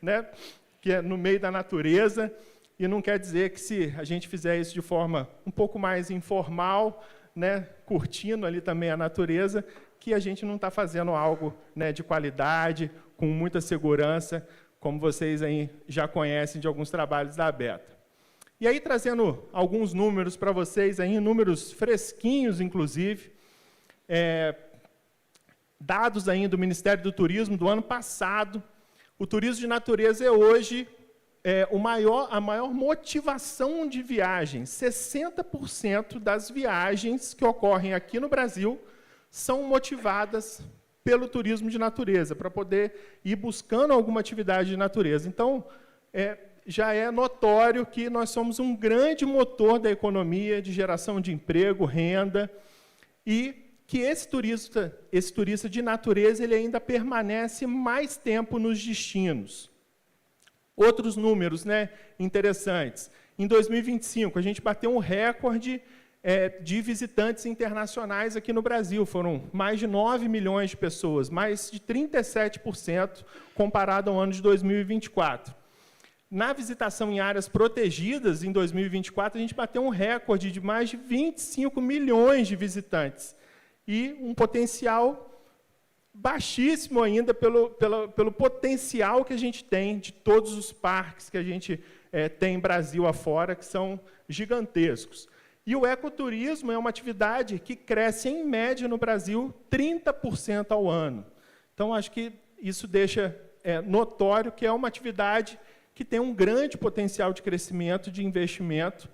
né, que é no meio da natureza. E não quer dizer que, se a gente fizer isso de forma um pouco mais informal, né, curtindo ali também a natureza, que a gente não está fazendo algo, né, de qualidade, com muita segurança, como vocês aí já conhecem de alguns trabalhos da Beta. E aí, trazendo alguns números para vocês, aí, números fresquinhos, inclusive, dados aí do Ministério do Turismo do ano passado. O turismo de natureza é hoje a maior motivação de viagens. 60% das viagens que ocorrem aqui no Brasil são motivadas pelo turismo de natureza, para poder ir buscando alguma atividade de natureza. Então, já é notório que nós somos um grande motor da economia, de geração de emprego, renda, e que esse turista de natureza, ele ainda permanece mais tempo nos destinos. Outros números, né, interessantes. Em 2025, a gente bateu um recorde de visitantes internacionais aqui no Brasil. Foram mais de 9 milhões de pessoas, mais de 37% comparado ao ano de 2024. Na visitação em áreas protegidas, em 2024, a gente bateu um recorde de mais de 25 milhões de visitantes. E um potencial baixíssimo ainda pelo potencial que a gente tem de todos os parques que a gente tem Brasil afora, que são gigantescos. E o ecoturismo é uma atividade que cresce, em média, no Brasil, 30% ao ano. Então, acho que isso deixa notório que é uma atividade que tem um grande potencial de crescimento, de investimento,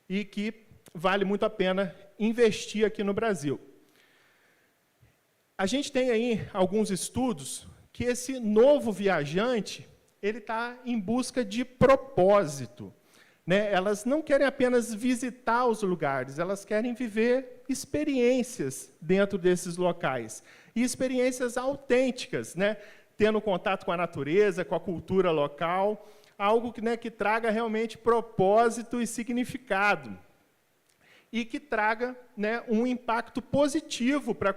e que vale muito a pena investir aqui no Brasil. A gente tem aí alguns estudos que esse novo viajante, ele está em busca de propósito, né? Elas não querem apenas visitar os lugares, elas querem viver experiências dentro desses locais, e experiências autênticas, né? Tendo contato com a natureza, com a cultura local, algo que, né, que traga realmente propósito e significado, e que traga, né, um impacto positivo para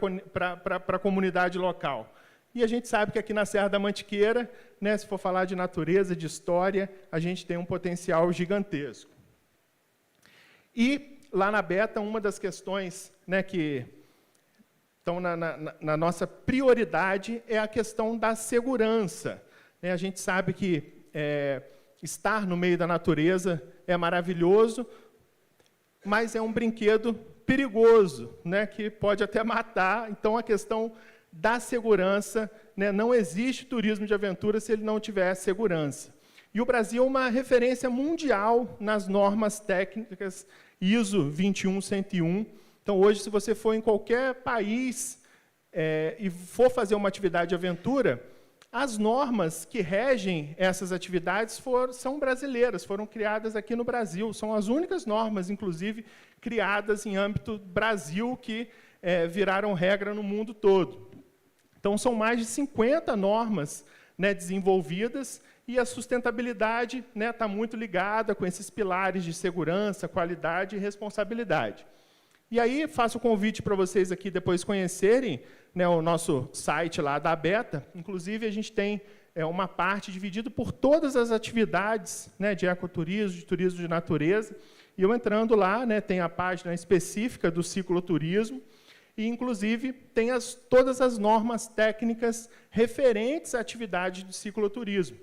a comunidade local. E a gente sabe que aqui na Serra da Mantiqueira, né, se for falar de natureza, de história, a gente tem um potencial gigantesco. E, lá na Beta, uma das questões, né, que estão na nossa prioridade é a questão da segurança. Né, a gente sabe que estar no meio da natureza é maravilhoso, mas é um brinquedo perigoso, né, que pode até matar. Então, a questão da segurança, né, não existe turismo de aventura se ele não tiver segurança. E o Brasil é uma referência mundial nas normas técnicas ISO 21101. Então, hoje, se você for em qualquer país e for fazer uma atividade de aventura, as normas que regem essas atividades são brasileiras, foram criadas aqui no Brasil. São as únicas normas, inclusive, criadas em âmbito Brasil, que viraram regra no mundo todo. Então, são mais de 50 normas, né, desenvolvidas, e a sustentabilidade, né, está muito ligada com esses pilares de segurança, qualidade e responsabilidade. E aí, faço o convite para vocês aqui depois conhecerem, né, o nosso site lá da Beta. Inclusive, a gente tem uma parte dividida por todas as atividades, né, de ecoturismo, de turismo de natureza. E eu entrando lá, né, tem a página específica do cicloturismo. e, inclusive, tem todas as normas técnicas referentes à atividade de cicloturismo.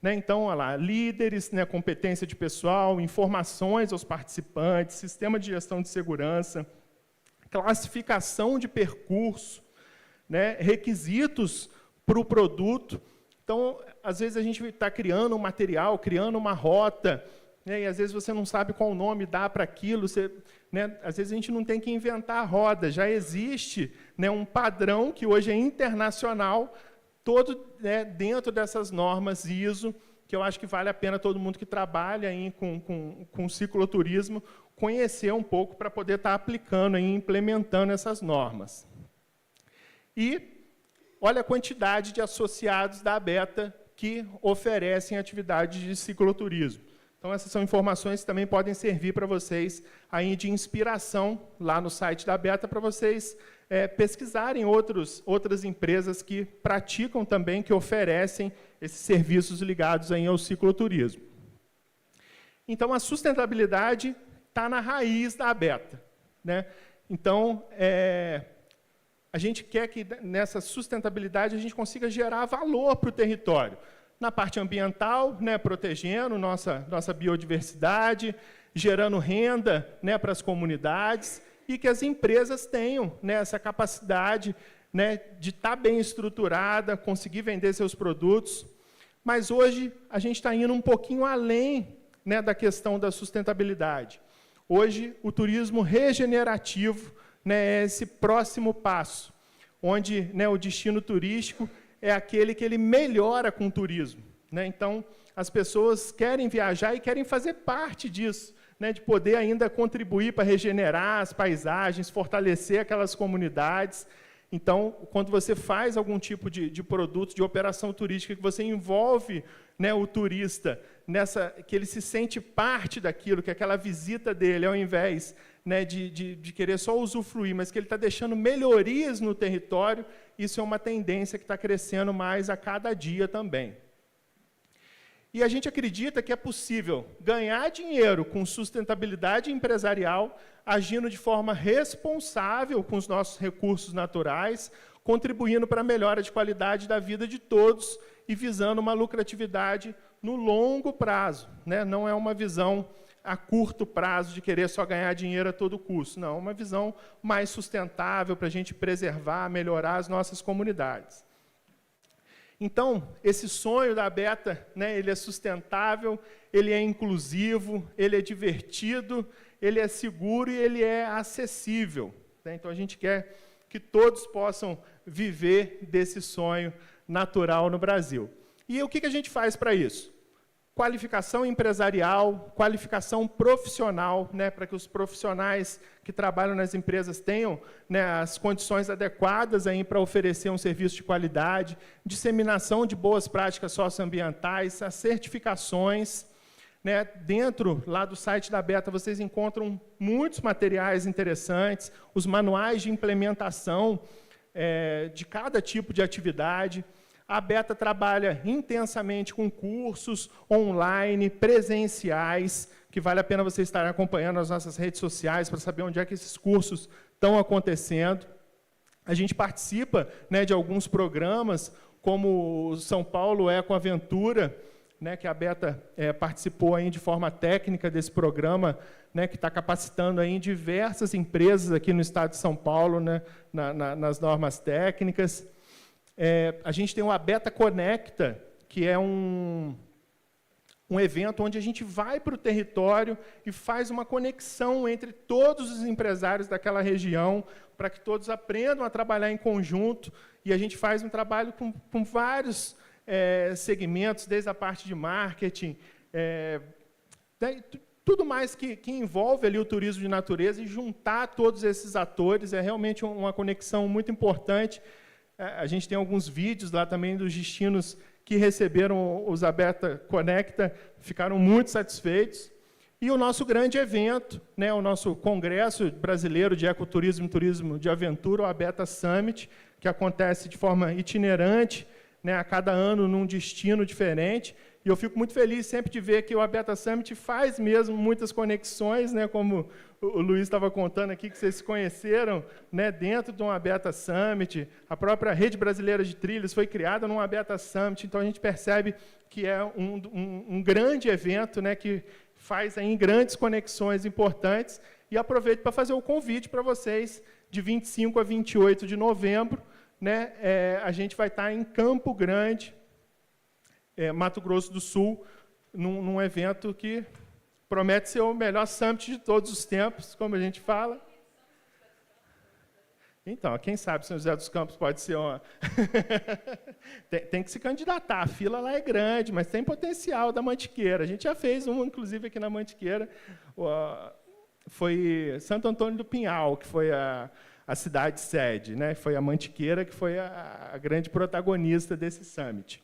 Né? Então, olha lá, líderes, né, competência de pessoal, informações aos participantes, sistema de gestão de segurança, classificação de percurso, né, requisitos para o produto. Então, às vezes, a gente está criando um material, criando uma rota, né, e às vezes você não sabe qual nome dá para aquilo, né, às vezes a gente não tem que inventar a roda, já existe, né, um padrão que hoje é internacional, todo, né, dentro dessas normas ISO, que eu acho que vale a pena todo mundo que trabalha aí com cicloturismo conhecer um pouco para poder estar aplicando e implementando essas normas. E olha a quantidade de associados da ABETA que oferecem atividades de cicloturismo. Então, essas são informações que também podem servir para vocês aí de inspiração lá no site da ABETA, para vocês pesquisarem outras empresas que praticam também, que oferecem esses serviços ligados aí ao cicloturismo. Então, a sustentabilidade está na raiz da ABETA, né? Então, a gente quer que nessa sustentabilidade a gente consiga gerar valor para o território. Na parte ambiental, né, protegendo nossa biodiversidade, gerando renda, né, para as comunidades, e que as empresas tenham, né, essa capacidade, né, de estar bem estruturada, conseguir vender seus produtos. Mas hoje a gente está indo um pouquinho além, né, da questão da sustentabilidade. Hoje o turismo regenerativo, né, é esse próximo passo, onde, né, o destino turístico é aquele que ele melhora com o turismo, né? Então, as pessoas querem viajar e querem fazer parte disso, né, de poder ainda contribuir para regenerar as paisagens, fortalecer aquelas comunidades. Então, quando você faz algum tipo de produto, de operação turística, que você envolve, né, o turista, que ele se sente parte daquilo, que aquela visita dele, ao invés, né, de querer só usufruir, mas que ele está deixando melhorias no território, isso é uma tendência que está crescendo mais a cada dia também. E a gente acredita que é possível ganhar dinheiro com sustentabilidade empresarial, agindo de forma responsável com os nossos recursos naturais, contribuindo para a melhora de qualidade da vida de todos e visando uma lucratividade no longo prazo, né? Não é uma visão a curto prazo de querer só ganhar dinheiro a todo custo. Não, uma visão mais sustentável para a gente preservar, melhorar as nossas comunidades. Então, esse sonho da ABETA, né, ele é sustentável, ele é inclusivo, ele é divertido, ele é seguro e ele é acessível, né? Então, a gente quer que todos possam viver desse sonho natural no Brasil. E o que a gente faz para isso? Qualificação empresarial, qualificação profissional, né, para que os profissionais que trabalham nas empresas tenham, né, as condições adequadas para oferecer um serviço de qualidade, disseminação de boas práticas socioambientais, as certificações. Né, dentro lá do site da ABETA vocês encontram muitos materiais interessantes, os manuais de implementação de cada tipo de atividade. A ABETA trabalha intensamente com cursos online, presenciais, que vale a pena vocês estarem acompanhando as nossas redes sociais para saber onde é que esses cursos estão acontecendo. A gente participa, né, de alguns programas, como o São Paulo Ecoaventura, né, que a ABETA participou aí de forma técnica desse programa, né, que está capacitando aí diversas empresas aqui no estado de São Paulo, né, nas normas técnicas. A gente tem o ABETA Conecta, que é um evento onde a gente vai para o território e faz uma conexão entre todos os empresários daquela região, para que todos aprendam a trabalhar em conjunto, e a gente faz um trabalho com vários segmentos, desde a parte de marketing, tudo mais que envolve ali o turismo de natureza, e juntar todos esses atores é realmente uma conexão muito importante. A gente tem alguns vídeos lá também dos destinos que receberam os ABETA Conecta, ficaram muito satisfeitos. E o nosso grande evento, né, o nosso Congresso Brasileiro de Ecoturismo e Turismo de Aventura, o ABETA Summit, que acontece de forma itinerante, né, a cada ano num destino diferente, E eu fico muito feliz sempre de ver que o Abeta Summit faz mesmo muitas conexões, né, como o Luiz estava contando aqui, que vocês se conheceram, né, dentro de um Abeta Summit. A própria Rede Brasileira de Trilhas foi criada num Abeta Summit, então a gente percebe que é um grande evento, né, que faz aí grandes conexões importantes. E aproveito para fazer o convite para vocês, de 25 a 28 de novembro, né, a gente vai estar em Campo Grande, Mato Grosso do Sul, num evento que promete ser o melhor summit de todos os tempos, como a gente fala. Então, quem sabe São José dos Campos pode ser uma... tem que se candidatar, a fila lá é grande, mas tem potencial da Mantiqueira. A gente já fez um, inclusive, aqui na Mantiqueira, foi Santo Antônio do Pinhal, que foi a cidade sede, né? Foi a Mantiqueira que foi a grande protagonista desse summit.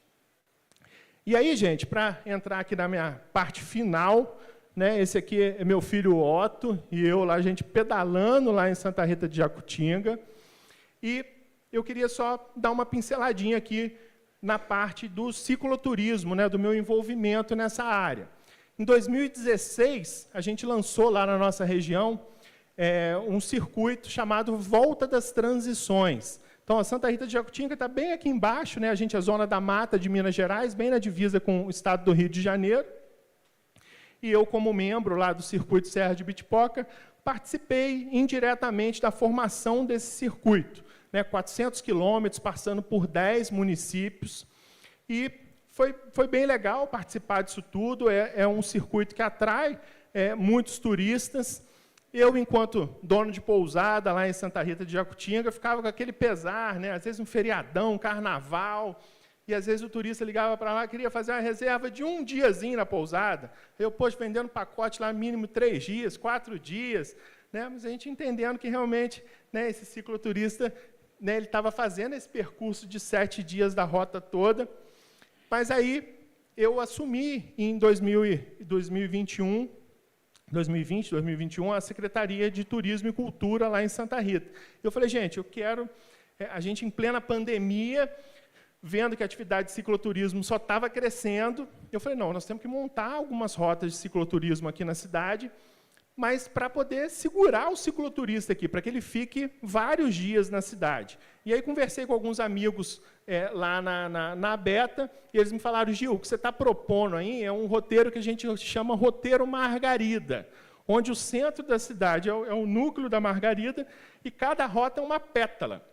E aí, gente, para entrar aqui na minha parte final, né, esse aqui é meu filho Otto, e eu lá, a gente pedalando lá em Santa Rita de Jacutinga, e eu queria só dar uma pinceladinha aqui na parte do cicloturismo, né, do meu envolvimento nessa área. Em 2016, a gente lançou lá na nossa região um circuito chamado Volta das Transições. Então, a Santa Rita de Jacutinga está bem aqui embaixo, né? A gente é a zona da mata de Minas Gerais, bem na divisa com o estado do Rio de Janeiro. E eu, como membro lá do Circuito Serra de Bitipoca, participei indiretamente da formação desse circuito, né? 400 quilômetros, passando por 10 municípios. E foi bem legal participar disso tudo. É um circuito que atrai muitos turistas. Eu, enquanto dono de pousada lá em Santa Rita de Jacutinga, ficava com aquele pesar, né? Às vezes um feriadão, um carnaval, e às vezes o turista ligava para lá, queria fazer uma reserva de um diazinho na pousada. Eu, vendendo pacote lá, mínimo 3 dias, 4 dias, né? Mas a gente entendendo que realmente, né, esse cicloturista, né, ele estava fazendo esse percurso de 7 dias da rota toda. Mas aí eu assumi em 2020, 2021, a Secretaria de Turismo e Cultura lá em Santa Rita. Eu falei, gente, eu quero... A gente, em plena pandemia, vendo que a atividade de cicloturismo só estava crescendo, eu falei, não, nós temos que montar algumas rotas de cicloturismo aqui na cidade, mas para poder segurar o cicloturista aqui, para que ele fique vários dias na cidade. E aí conversei com alguns amigos lá na Abeta, e eles me falaram, Gil, o que você está propondo aí é um roteiro que a gente chama roteiro Margarida, onde o centro da cidade é o núcleo da Margarida, e cada rota é uma pétala.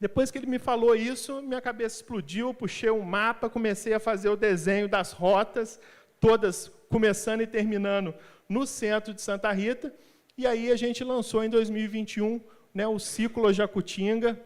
Depois que ele me falou isso, minha cabeça explodiu, puxei um mapa, comecei a fazer o desenho das rotas, todas começando e terminando no centro de Santa Rita, e aí a gente lançou em 2021, né, o Ciclo Jacutinga,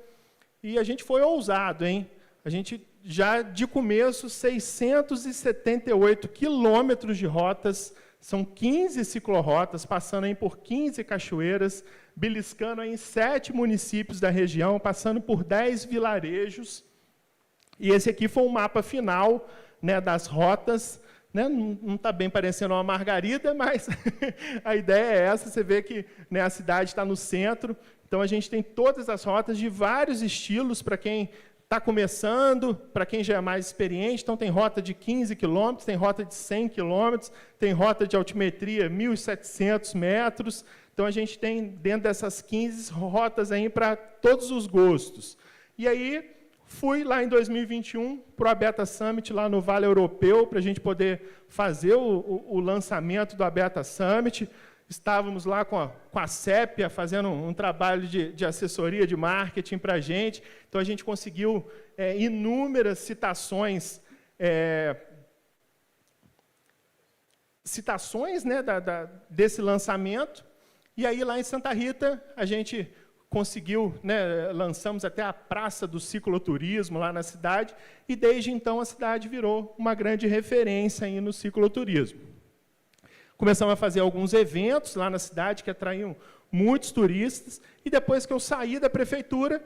e a gente foi ousado, hein? A gente já de começo 678 quilômetros de rotas, são 15 ciclorotas, passando aí por 15 cachoeiras, beliscando aí em 7 municípios da região, passando por 10 vilarejos. E esse aqui foi o mapa final, né, das rotas. Né? Não está bem parecendo uma margarida, mas a ideia é essa. Você vê que, né, a cidade está no centro, então a gente tem todas as rotas de vários estilos para quem está começando, para quem já é mais experiente. Então tem rota de 15 quilômetros, tem rota de 100 quilômetros, tem rota de altimetria 1.700 metros. Então a gente tem dentro dessas 15 rotas aí para todos os gostos. E aí fui lá em 2021 para o Abeta Summit, lá no Vale Europeu, para a gente poder fazer o lançamento do Abeta Summit. Estávamos lá com a Sépia fazendo um trabalho de assessoria de marketing para a gente. Então, a gente conseguiu inúmeras citações, né, desse lançamento. E aí, lá em Santa Rita, a gente conseguiu, né, lançamos até a Praça do Cicloturismo lá na cidade, e desde então a cidade virou uma grande referência aí no cicloturismo. Começamos a fazer alguns eventos lá na cidade que atraíam muitos turistas, e depois que eu saí da prefeitura,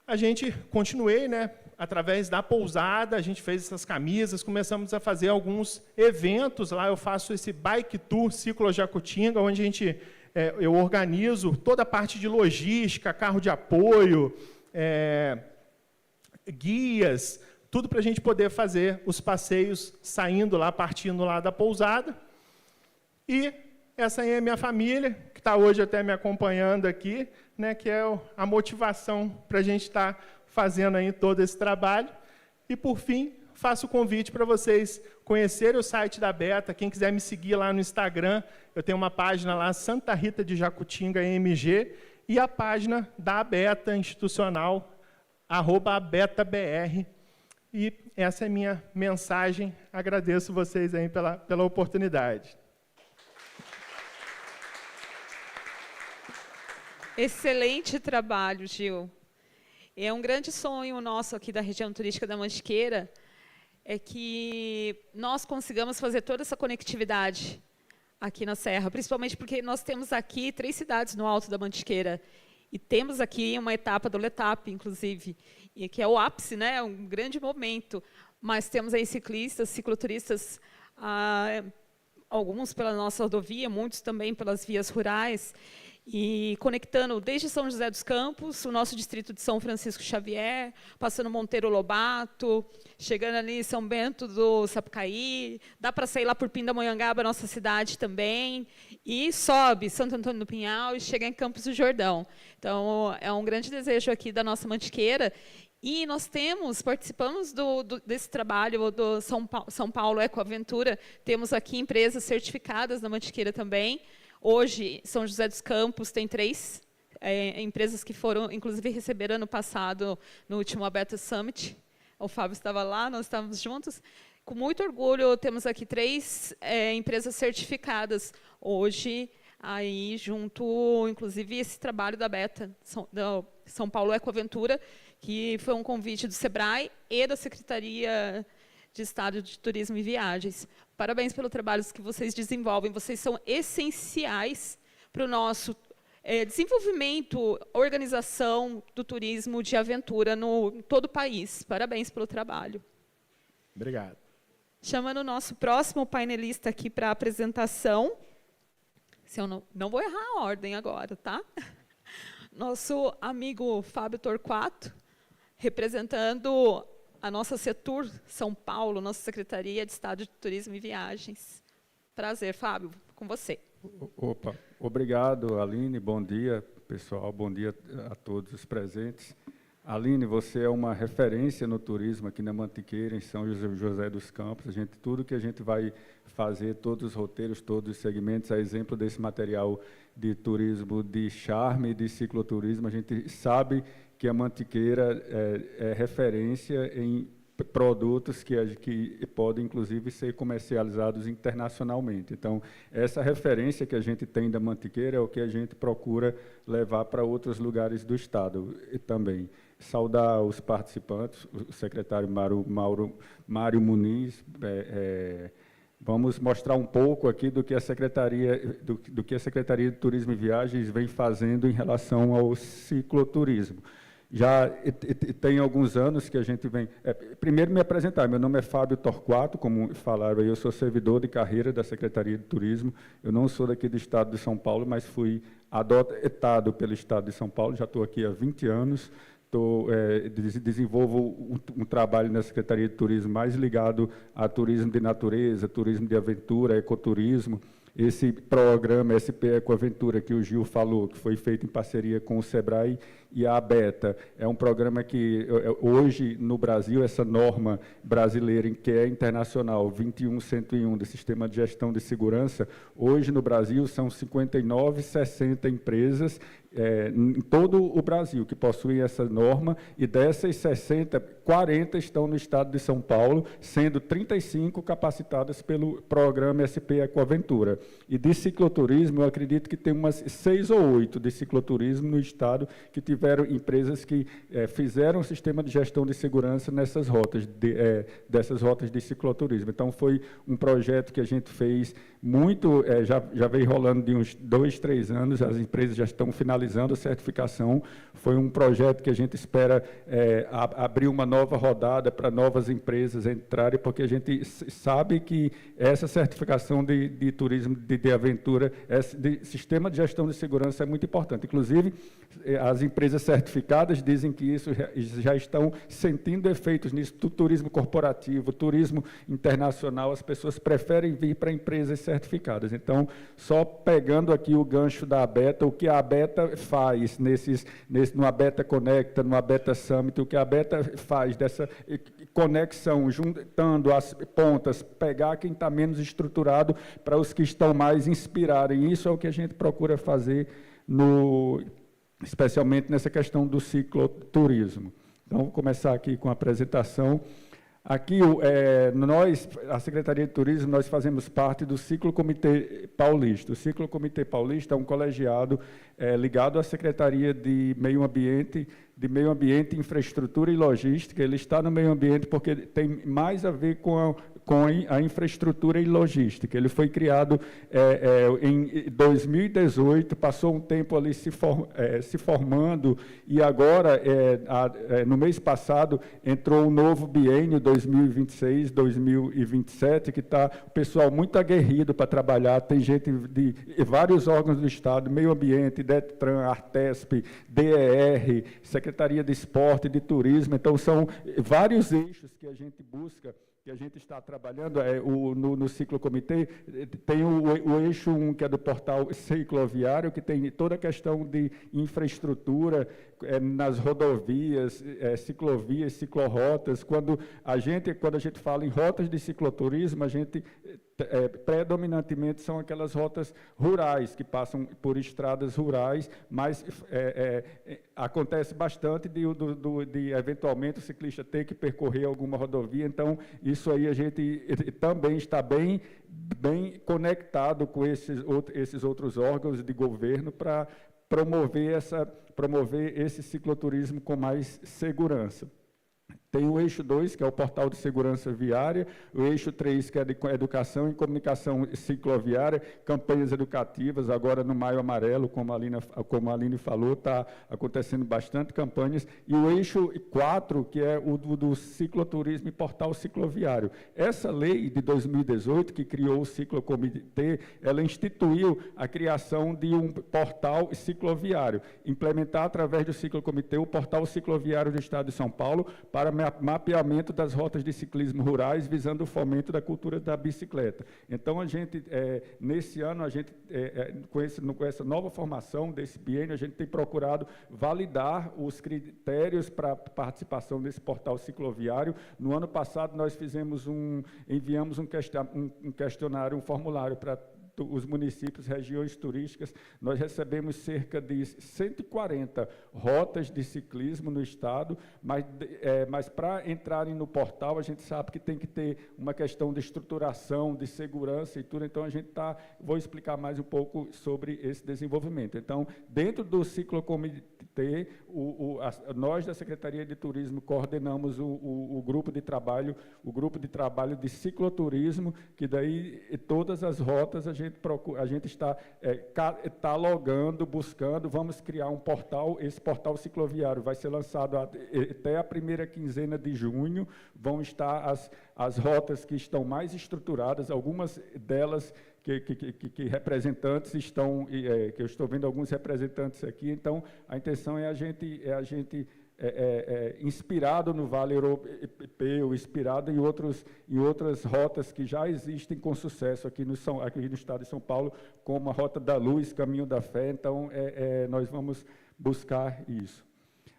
a gente continuei, né, através da pousada, a gente fez essas camisas, começamos a fazer alguns eventos lá. Eu faço esse Bike Tour Ciclo Jacutinga, onde eu organizo toda a parte de logística, carro de apoio, guias, tudo para a gente poder fazer os passeios saindo lá, partindo lá da pousada. E essa aí é a minha família, que está hoje até me acompanhando aqui, né, que é a motivação para a gente estar fazendo aí todo esse trabalho. E, por fim, faço o convite para vocês conhecerem o site da Beta. Quem quiser me seguir lá no Instagram, eu tenho uma página lá, Santa Rita de Jacutinga, MG, e a página da Beta institucional, @BetaBR. E essa é a minha mensagem. Agradeço vocês aí pela oportunidade. Excelente trabalho, Gil. É um grande sonho nosso aqui da região turística da Mantiqueira, é que nós consigamos fazer toda essa conectividade aqui na Serra, principalmente porque nós temos aqui 3 cidades no Alto da Mantiqueira, e temos aqui uma etapa do Letap, inclusive, e que é o ápice, né, um grande momento, mas temos aí ciclistas, cicloturistas, alguns pela nossa rodovia, muitos também pelas vias rurais, e conectando desde São José dos Campos, o nosso distrito de São Francisco Xavier, passando Monteiro Lobato, chegando ali em São Bento do Sapucaí, dá para sair lá por Pindamonhangaba, nossa cidade também, e sobe Santo Antônio do Pinhal e chega em Campos do Jordão. Então, é um grande desejo aqui da nossa Mantiqueira. E nós participamos desse trabalho do São Paulo Ecoaventura, temos aqui empresas certificadas na Mantiqueira também. Hoje, São José dos Campos tem 3 empresas que foram, inclusive, receberam ano passado, no último Beta Summit. O Fábio estava lá, nós estávamos juntos. Com muito orgulho, temos aqui 3 empresas certificadas hoje, aí junto, inclusive, esse trabalho da Beta, São Paulo Ecoaventura, que foi um convite do SEBRAE e da Secretaria de Estado de Turismo e Viagens. Parabéns pelo trabalho que vocês desenvolvem. Vocês são essenciais para o nosso desenvolvimento, organização do turismo de aventura em todo o país. Parabéns pelo trabalho. Obrigado. Chamando o nosso próximo painelista aqui para a apresentação. Se eu não vou errar a ordem agora, tá? Nosso amigo Fábio Torquato, representando a nossa Setur São Paulo, nossa Secretaria de Estado de Turismo e Viagens. Prazer, Fábio, com você. Opa, obrigado, Aline, bom dia, pessoal, bom dia a todos os presentes. Aline, você é uma referência no turismo aqui na Mantiqueira, em São José dos Campos. Tudo que a gente vai fazer, todos os roteiros, todos os segmentos, a exemplo desse material de turismo de charme e de cicloturismo, a gente sabe que a Mantiqueira é referência em produtos que podem, inclusive, ser comercializados internacionalmente. Então, essa referência que a gente tem da Mantiqueira é o que a gente procura levar para outros lugares do Estado também. Saudar os participantes, o secretário Mário Muniz. Vamos mostrar um pouco aqui do que a Secretaria de Turismo e Viagens vem fazendo em relação ao cicloturismo. Já tem alguns anos que a gente vem... primeiro, me apresentar. Meu nome é Fábio Torquato, como falaram aí, eu sou servidor de carreira da Secretaria de Turismo. Eu não sou daqui do Estado de São Paulo, mas fui adotado pelo Estado de São Paulo, já estou aqui há 20 anos. Desenvolvo um trabalho na Secretaria de Turismo mais ligado a turismo de natureza, turismo de aventura, ecoturismo. Esse programa SP Ecoaventura que o Gil falou, que foi feito em parceria com o SEBRAE e a Beta, é um programa que, hoje, no Brasil, essa norma brasileira, que é internacional, 21101, do Sistema de Gestão de Segurança, hoje, no Brasil, são 59, 60 empresas, em todo o Brasil, que possuem essa norma, e dessas 60, 40 estão no estado de São Paulo, sendo 35 capacitadas pelo programa SP Ecoaventura. E de cicloturismo, eu acredito que tem umas 6 ou 8 de cicloturismo no estado que tiveram empresas que fizeram um sistema de gestão de segurança nessas rotas, dessas rotas de cicloturismo. Então, foi um projeto que a gente fez muito, já vem rolando de uns 2, 3 anos, as empresas já estão finalizando a certificação. Foi um projeto que a gente espera abrir uma nova rodada para novas empresas entrarem, porque a gente sabe que essa certificação de turismo de aventura, de sistema de gestão de segurança é muito importante. Inclusive, as empresas certificadas dizem que isso já estão sentindo efeitos nisso, do turismo corporativo, turismo internacional, as pessoas preferem vir para empresas certificadas. Então, só pegando aqui o gancho da ABETA, o que a ABETA faz no ABETA Conecta, no ABETA Summit, o que a ABETA faz dessa conexão, juntando as pontas, pegar quem está menos estruturado para os que estão mais inspirarem. Isso é o que a gente procura fazer especialmente nessa questão do cicloturismo. Então, vou começar aqui com a apresentação. Aqui, nós, a Secretaria de Turismo, nós fazemos parte do Ciclo Comitê Paulista. O Ciclo Comitê Paulista é um colegiado ligado à Secretaria de Meio Ambiente, Infraestrutura e Logística. Ele está no meio ambiente porque tem mais a ver com a infraestrutura e logística. Ele foi criado em 2018, passou um tempo ali se formando, e agora, no mês passado, entrou um novo biênio, 2026, 2027, que está o pessoal muito aguerrido para trabalhar. Tem gente de vários órgãos do Estado, Meio Ambiente, DETRAN, ARTESP, DER, Secretaria de Esporte, de Turismo. Então, são vários eixos que a gente busca, que a gente está trabalhando. No Ciclo Comitê, tem o eixo 1, que é do portal cicloviário, que tem toda a questão de infraestrutura nas rodovias, ciclovias, ciclorotas. Quando a gente fala em rotas de cicloturismo, a gente predominantemente são aquelas rotas rurais, que passam por estradas rurais, mas acontece bastante de eventualmente o ciclista ter que percorrer alguma rodovia. Então, isso aí a gente também está bem conectado com esses outros órgãos de governo para promover esse cicloturismo com mais segurança. Tem o eixo 2, que é o portal de segurança viária, o eixo 3, que é de educação e comunicação cicloviária, campanhas educativas, agora no Maio Amarelo, como a Aline falou, está acontecendo bastante campanhas, e o eixo 4, que é o do cicloturismo e portal cicloviário. Essa lei de 2018, que criou o Ciclocomitê, ela instituiu a criação de um portal cicloviário, implementar através do Ciclocomitê o portal cicloviário do Estado de São Paulo para mapeamento das rotas de ciclismo rurais, visando o fomento da cultura da bicicleta. Então, a gente, nesse ano, com essa nova formação desse biênio, a gente tem procurado validar os critérios para participação nesse portal cicloviário. No ano passado, nós enviamos um questionário, um formulário para os municípios, regiões turísticas. Nós recebemos cerca de 140 rotas de ciclismo no estado, mas para entrarem no portal, a gente sabe que tem que ter uma questão de estruturação, de segurança e tudo. Então, vou explicar mais um pouco sobre esse desenvolvimento. Então, dentro do Ciclocomitê, nós da Secretaria de Turismo coordenamos o grupo de trabalho de cicloturismo, que daí todas as rotas a gente está catalogando, buscando. Vamos criar um portal. Esse portal cicloviário vai ser lançado até a primeira quinzena de junho. Vão estar as rotas que estão mais estruturadas, algumas delas que representantes estão, que eu estou vendo alguns representantes aqui. Então, a intenção é a gente inspirado no Vale Europeu, inspirado em outras rotas que já existem com sucesso aqui no estado de São Paulo, como a Rota da Luz, Caminho da Fé. Então, nós vamos buscar isso.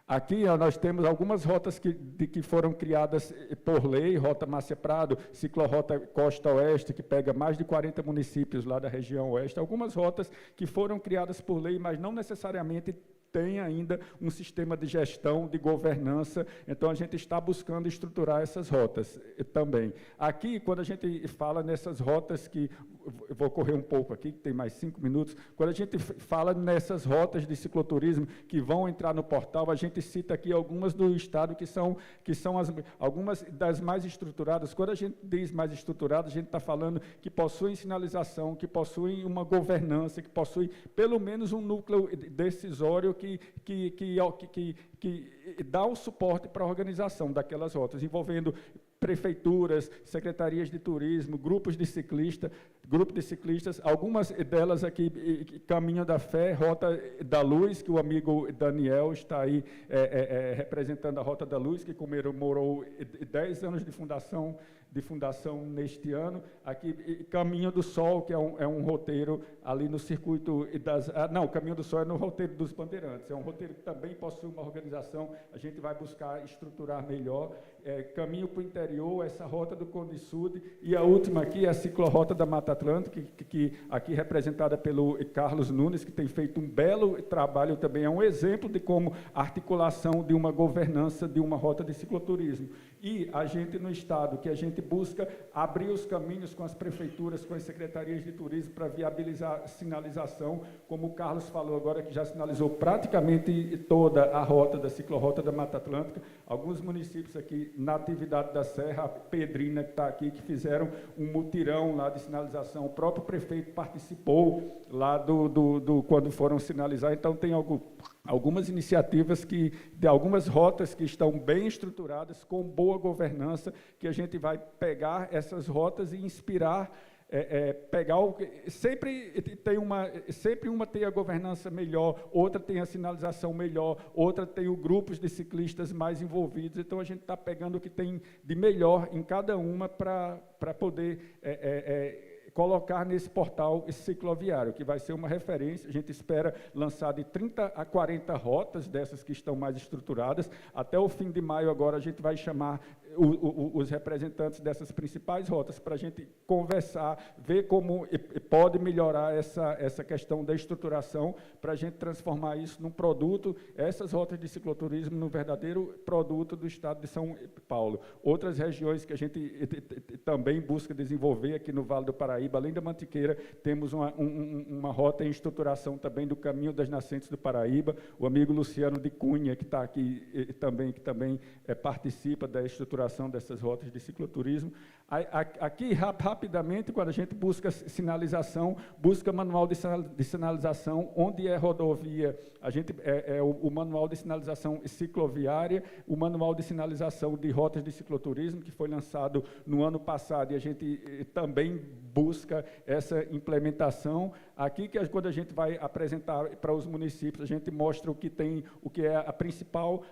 Aqui nós temos algumas rotas que foram criadas por lei: Rota Márcia Prado, Ciclorota Costa Oeste, que pega mais de 40 municípios lá da região oeste. Algumas rotas que foram criadas por lei, mas não necessariamente tem ainda um sistema de gestão, de governança, então a gente está buscando estruturar essas rotas também. Aqui, quando a gente fala nessas rotas que, eu vou correr um pouco aqui, que tem mais 5 minutos, quando a gente fala nessas rotas de cicloturismo que vão entrar no portal, a gente cita aqui algumas do estado que são algumas das mais estruturadas. Quando a gente diz mais estruturadas, a gente está falando que possuem sinalização, que possuem uma governança, que possuem pelo menos um núcleo decisório que dá o suporte para a organização daquelas rotas, envolvendo prefeituras, secretarias de turismo, grupos de ciclistas, algumas delas aqui, Caminho da Fé, Rota da Luz, que o amigo Daniel está aí representando a Rota da Luz, que comemorou 10 anos de fundação neste ano. Aqui, Caminho do Sol, que é um roteiro ali no circuito das... não, Caminho do Sol é no roteiro dos Bandeirantes, é um roteiro que também possui uma organização, a gente vai buscar estruturar melhor. Caminho para o interior, essa Rota do Conde Sud, e a última aqui é a Ciclorrota da Mata Atlântica, que aqui representada pelo Carlos Nunes, que tem feito um belo trabalho também, é um exemplo de como a articulação de uma governança de uma rota de cicloturismo. E a gente no Estado, que a gente busca abrir os caminhos com as prefeituras, com as secretarias de turismo para viabilizar sinalização, como o Carlos falou agora, que já sinalizou praticamente toda a rota da Ciclorrota da Mata Atlântica. Alguns municípios aqui, Natividade da Serra, a Pedrina, que está aqui, que fizeram um mutirão lá de sinalização. O próprio prefeito participou lá quando foram sinalizar. Então, tem algumas iniciativas de algumas rotas que estão bem estruturadas, com boa governança, que a gente vai pegar essas rotas e inspirar, sempre uma tem a governança melhor, outra tem a sinalização melhor, outra tem os grupos de ciclistas mais envolvidos, então a gente está pegando o que tem de melhor em cada uma para poder colocar nesse portal cicloviário, que vai ser uma referência. A gente espera lançar de 30 a 40 rotas dessas que estão mais estruturadas. Até o fim de maio, agora, a gente vai chamar os representantes dessas principais rotas para a gente conversar, ver como pode melhorar essa questão da estruturação, para a gente transformar isso num produto, essas rotas de cicloturismo, num verdadeiro produto do estado de São Paulo. Outras regiões que a gente também busca desenvolver aqui no Vale do Paraíba, além da Mantiqueira, temos uma rota em estruturação também do Caminho das Nascentes do Paraíba. O amigo Luciano de Cunha, que está aqui também, que também participa da estruturação dessas rotas de cicloturismo. Aqui, rapidamente, quando a gente busca sinalização, busca manual de sinalização, onde é rodovia, a gente o manual de sinalização cicloviária, o manual de sinalização de rotas de cicloturismo, que foi lançado no ano passado, e a gente também busca essa implementação. Aqui, quando a gente vai apresentar para os municípios, a gente mostra o que é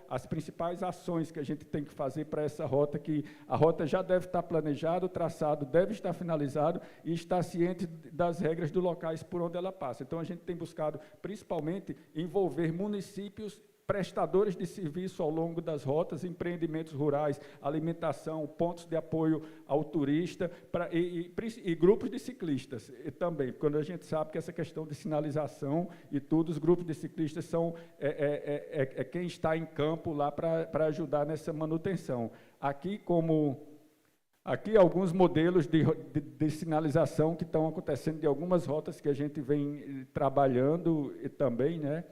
as principais ações que a gente tem que fazer para essa rota, que a rota já deve estar planejada, o traçado deve estar finalizado e está ciente das regras dos locais por onde ela passa. Então, a gente tem buscado, principalmente, envolver municípios, prestadores de serviço ao longo das rotas, empreendimentos rurais, alimentação, pontos de apoio ao turista e grupos de ciclistas também, quando a gente sabe que essa questão de sinalização e tudo, os grupos de ciclistas são quem está em campo lá para ajudar nessa manutenção. Aqui alguns modelos de sinalização que estão acontecendo de algumas rotas que a gente vem trabalhando também, né?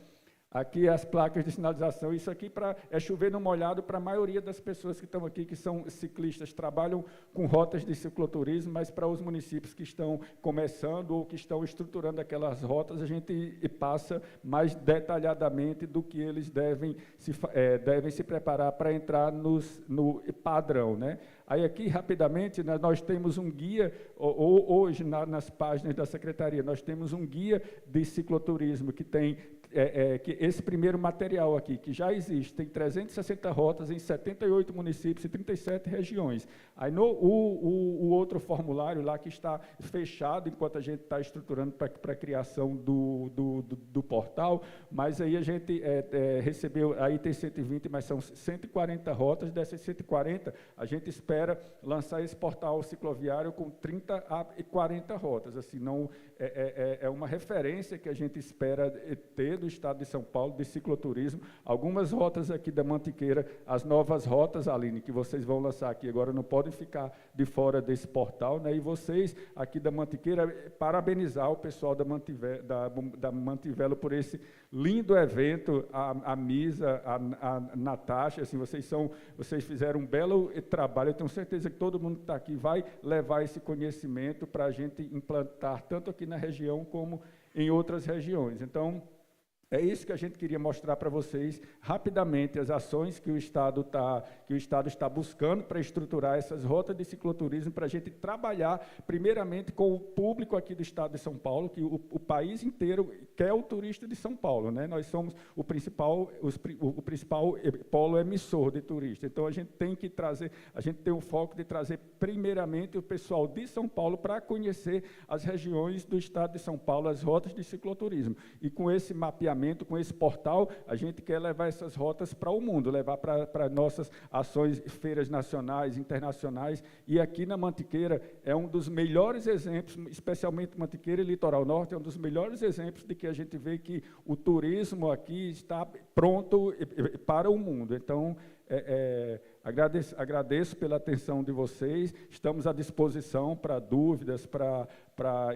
Aqui as placas de sinalização, isso aqui é chover no molhado para a maioria das pessoas que estão aqui, que são ciclistas, trabalham com rotas de cicloturismo, mas para os municípios que estão começando ou que estão estruturando aquelas rotas, a gente passa mais detalhadamente do que eles devem se preparar para entrar no padrão, né? Aí aqui, rapidamente, nós temos um guia, hoje nas páginas da Secretaria, nós temos um guia de cicloturismo que tem que esse primeiro material aqui, que já existe, tem 360 rotas em 78 municípios e 37 regiões. Aí o outro formulário lá que está fechado, enquanto a gente está estruturando para a criação do portal, mas aí a gente recebeu, aí tem 120, mas são 140 rotas, dessas 140, a gente espera lançar esse portal cicloviário com 30 a 40 rotas, assim, não, é uma referência que a gente espera ter do Estado de São Paulo de cicloturismo. Algumas rotas aqui da Mantiqueira, as novas rotas, Aline, que vocês vão lançar aqui agora, não podem ficar de fora desse portal, né? E vocês aqui da Mantiqueira, parabenizar o pessoal da Mantivelo por esse lindo evento, a Misa, a Natasha, assim, vocês fizeram um belo trabalho. Eu tenho certeza que todo mundo que está aqui vai levar esse conhecimento para a gente implantar, tanto aqui na região como em outras regiões. Então, é isso que a gente queria mostrar para vocês, rapidamente, as ações que o Estado está buscando para estruturar essas rotas de cicloturismo, para a gente trabalhar, primeiramente, com o público aqui do Estado de São Paulo, que o país inteiro quer o turista de São Paulo, né? Nós somos o principal polo emissor de turista. Então, a gente tem que trazer, a gente tem o foco de trazer, primeiramente, o pessoal de São Paulo para conhecer as regiões do Estado de São Paulo, as rotas de cicloturismo. E com esse mapeamento, com esse portal, a gente quer levar essas rotas para o mundo, levar para nossas ações, feiras nacionais, internacionais, e aqui na Mantiqueira é um dos melhores exemplos, especialmente Mantiqueira e Litoral Norte, é um dos melhores exemplos de que a gente vê que o turismo aqui está pronto para o mundo. Então, agradeço pela atenção de vocês, estamos à disposição para dúvidas, para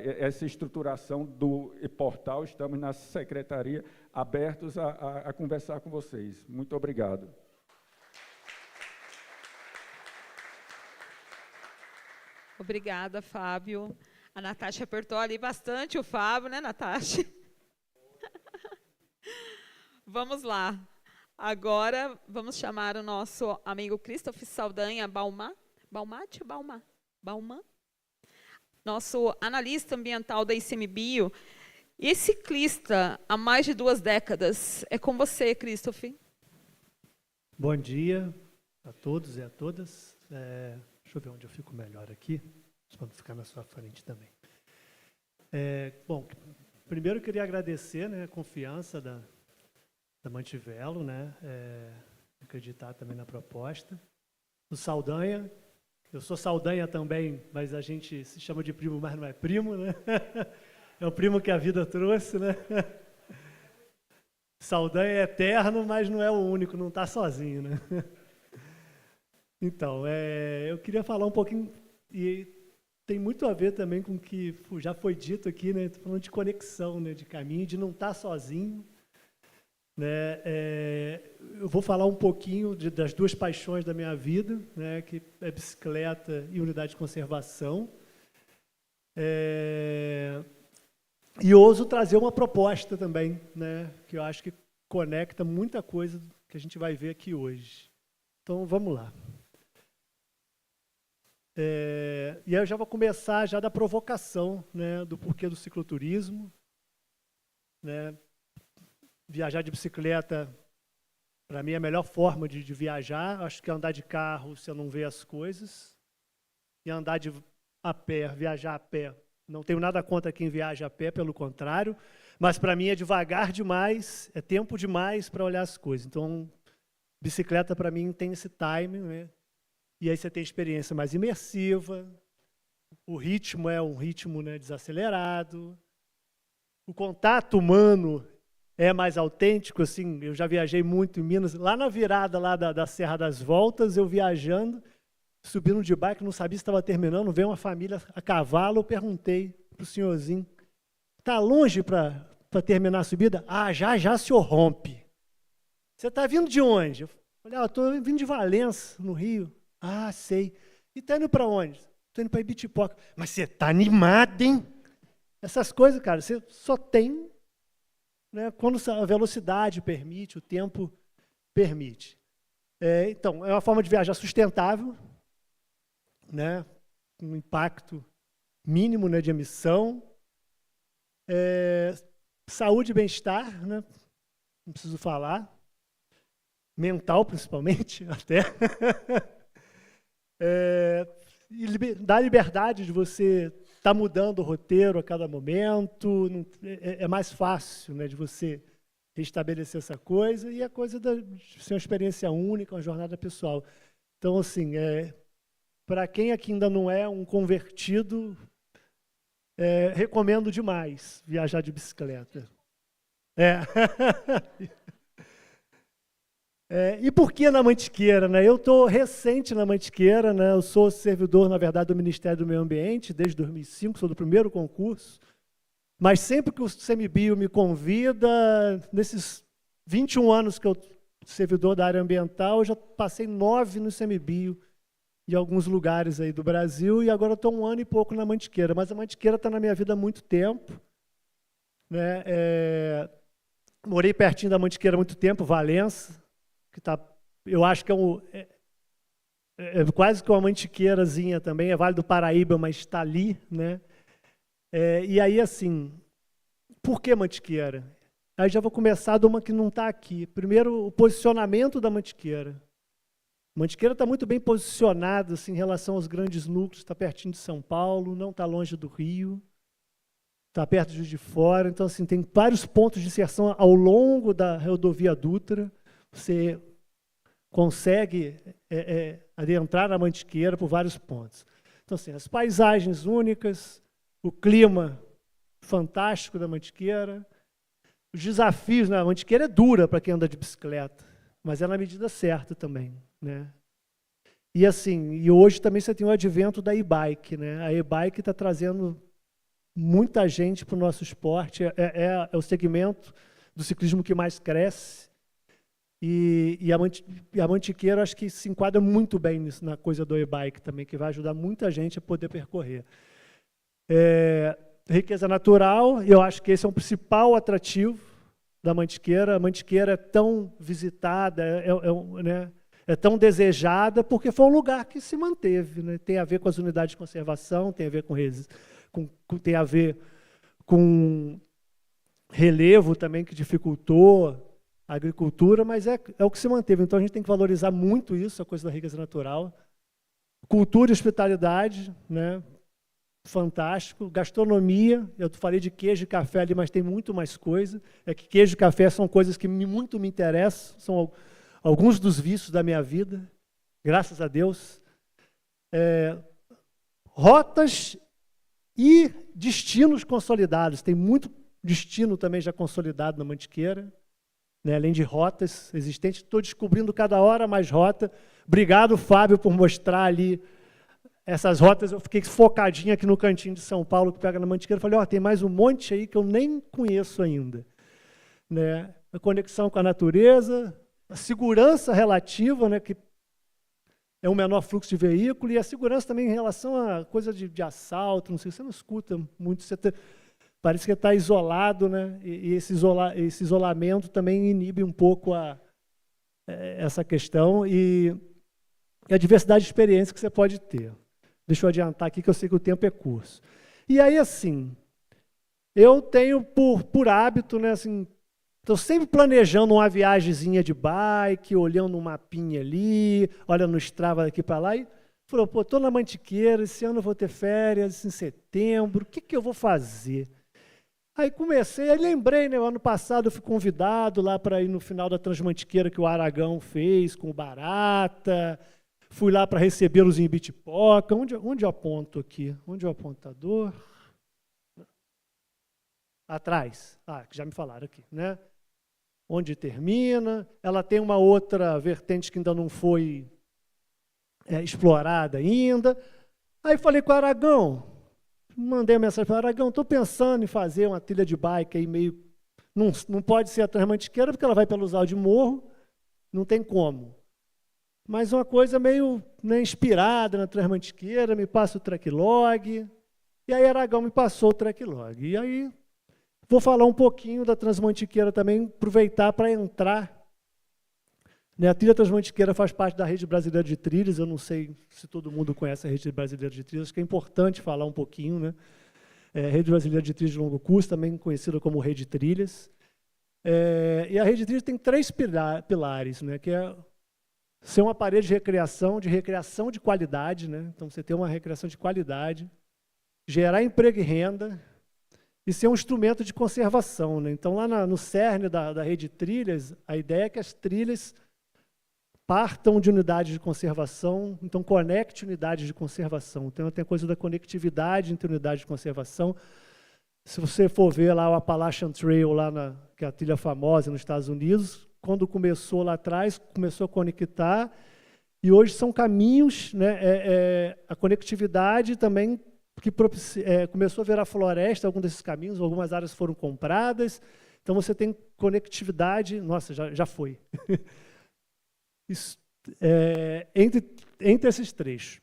essa estruturação do portal, estamos na secretaria abertos a conversar com vocês. Muito obrigado. Obrigada, Fábio. A Natasha apertou ali bastante o Fábio, né, Natasha? Vamos lá. Agora, vamos chamar o nosso amigo Christoph Saldanha Bauman, nosso analista ambiental da ICMBio e ciclista há mais de 2 décadas. É com você, Christoph. Bom dia a todos e a todas. Deixa eu ver onde eu fico melhor aqui, para não ficar na sua frente também. Bom, primeiro eu queria agradecer, né, a confiança da Mantivelo, né, acreditar também na proposta. O Saldanha, eu sou Saldanha também, mas a gente se chama de primo, mas não é primo, né? É o primo que a vida trouxe, né? Saldanha é eterno, mas não é o único, não está sozinho, né? Então, eu queria falar um pouquinho, e tem muito a ver também com o que já foi dito aqui, né? Estou falando de conexão, né, de caminho, de não estar sozinho. Né, eu vou falar um pouquinho das 2 paixões da minha vida, né, que é bicicleta e unidade de conservação. E ouso trazer uma proposta também, né, que eu acho que conecta muita coisa que a gente vai ver aqui hoje. Então, vamos lá. E aí eu já vou começar já da provocação, né, do porquê do cicloturismo, né. Viajar de bicicleta, para mim, é a melhor forma de viajar. Acho que andar de carro, você não vê as coisas. E andar a pé, viajar a pé, não tenho nada contra quem viaja a pé, pelo contrário. Mas, para mim, é devagar demais, é tempo demais para olhar as coisas. Então, bicicleta, para mim, tem esse time, né? E aí você tem experiência mais imersiva. O ritmo é um ritmo, né, desacelerado. O contato humano é mais autêntico, assim. Eu já viajei muito em Minas, lá na virada lá da Serra das Voltas, eu viajando, subindo de bike, não sabia se estava terminando, veio uma família a cavalo, eu perguntei para o senhorzinho, está longe para terminar a subida? Ah, já, senhor rompe. Você está vindo de onde? Eu falei, estou vindo de Valença, no Rio. Ah, sei. E está indo para onde? Estou indo para Ibitipoca. Mas você está animado, hein? Essas coisas, cara, você só tem, né, quando a velocidade permite, o tempo permite. Então, é uma forma de viajar sustentável, né, um impacto mínimo, né, de emissão. Saúde e bem-estar, né, não preciso falar. Mental, principalmente, até. E dá liberdade de você estar mudando o roteiro a cada momento, é mais fácil, né, de você restabelecer essa coisa, e a coisa de ser uma experiência única, uma jornada pessoal. Então, assim, para quem aqui ainda não é um convertido, recomendo demais viajar de bicicleta. É. E por que na Mantiqueira, né? Eu estou recente na Mantiqueira, né? Eu sou servidor, na verdade, do Ministério do Meio Ambiente, desde 2005, sou do primeiro concurso. Mas sempre que o CMBio me convida, nesses 21 anos que eu sou servidor da área ambiental, eu já passei 9 no CMBio, em alguns lugares aí do Brasil, e agora estou 1 ano e pouco na Mantiqueira. Mas a Mantiqueira está na minha vida há muito tempo, né? Morei pertinho da Mantiqueira há muito tempo, Valença, que tá, eu acho que é quase que uma mantiqueirazinha também, é Vale do Paraíba, mas está ali, né? E aí, assim, por que Mantiqueira? Aí já vou começar de uma que não está aqui. Primeiro, o posicionamento da Mantiqueira. Mantiqueira está muito bem posicionada assim, em relação aos grandes núcleos, está pertinho de São Paulo, não está longe do Rio, está perto de Juiz de Fora. Então, assim, tem vários pontos de inserção ao longo da rodovia Dutra. Você consegue adentrar na Mantiqueira por vários pontos. Então, assim, as paisagens únicas, o clima fantástico da Mantiqueira, os desafios, né? A Mantiqueira é dura para quem anda de bicicleta, mas é na medida certa também, né? E assim, e hoje também você tem o advento da e-bike, né? A e-bike está trazendo muita gente para o nosso esporte, é o segmento do ciclismo que mais cresce, e a Mantiqueira acho que se enquadra muito bem nisso, na coisa do e-bike também, que vai ajudar muita gente a poder percorrer. Riqueza natural, eu acho que esse é o principal atrativo da Mantiqueira. A Mantiqueira é tão visitada, né, é tão desejada, porque foi um lugar que se manteve, né? Tem a ver com as unidades de conservação, tem a ver tem a ver com relevo também, que dificultou a agricultura, mas é o que se manteve. Então, a gente tem que valorizar muito isso, a coisa da riqueza natural. Cultura e hospitalidade, né? Fantástico. Gastronomia, eu falei de queijo e café ali, mas tem muito mais coisa. É que queijo e café são coisas que muito me interessam, são alguns dos vícios da minha vida, graças a Deus. Rotas e destinos consolidados. Tem muito destino também já consolidado na Mantiqueira, né? Além de rotas existentes. Estou descobrindo cada hora mais rota. Obrigado, Fábio, por mostrar ali essas rotas. Eu fiquei focadinho aqui no cantinho de São Paulo, que pega na Mantiqueira. Falei, tem mais um monte aí que eu nem conheço ainda, né? A conexão com a natureza, a segurança relativa, né, que é um menor fluxo de veículo, e a segurança também em relação a coisa de assalto, não sei, você não escuta muito, parece que está isolado, né? E esse isolamento também inibe um pouco essa questão e a diversidade de experiências que você pode ter. Deixa eu adiantar aqui, que eu sei que o tempo é curto. E aí, assim, eu tenho por hábito, né, assim, estou sempre planejando uma viagemzinha de bike, olhando um mapinha ali, olhando no Strava daqui para lá, e falou, estou na Mantiqueira, esse ano eu vou ter férias em setembro, o que eu vou fazer? Aí comecei, aí lembrei, né, ano passado eu fui convidado lá para ir no final da Transmantiqueira que o Aragão fez com o Barata, fui lá para recebê-los em Ibitipoca. Onde eu aponto aqui? Onde é o apontador? Atrás. Que já me falaram aqui, né? Onde termina. Ela tem uma outra vertente que ainda não foi explorada ainda. Aí falei com o Aragão, mandei uma mensagem para o Aragão, estou pensando em fazer uma trilha de bike aí meio... Não pode ser a Transmantiqueira, porque ela vai pelos altos de morro, não tem como. Mas uma coisa meio, né, inspirada na Transmantiqueira, me passa o tracklog, e aí Aragão me passou o tracklog. E aí vou falar um pouquinho da Transmantiqueira também, aproveitar para entrar. Né, a trilha Transmantiqueira faz parte da Rede Brasileira de Trilhas, eu não sei se todo mundo conhece a Rede Brasileira de Trilhas, acho que é importante falar um pouquinho, né? Rede Brasileira de Trilhas de Longo Curso, também conhecida como Rede Trilhas. E a Rede Trilhas tem 3 pilares, né, que é ser um aparelho de recreação de qualidade, né? Então você ter uma recreação de qualidade, gerar emprego e renda, e ser um instrumento de conservação, né? Então, lá no cerne da Rede Trilhas, a ideia é que as trilhas partam de unidades de conservação, então conecte unidades de conservação. Então, tem a coisa da conectividade entre unidades de conservação. Se você for ver lá o Appalachian Trail, que é a trilha famosa nos Estados Unidos, quando começou lá atrás, começou a conectar, e hoje são caminhos, né, a conectividade também, que começou a virar floresta, alguns desses caminhos, algumas áreas foram compradas, então você tem conectividade, nossa, já foi. Isso, entre esses trechos.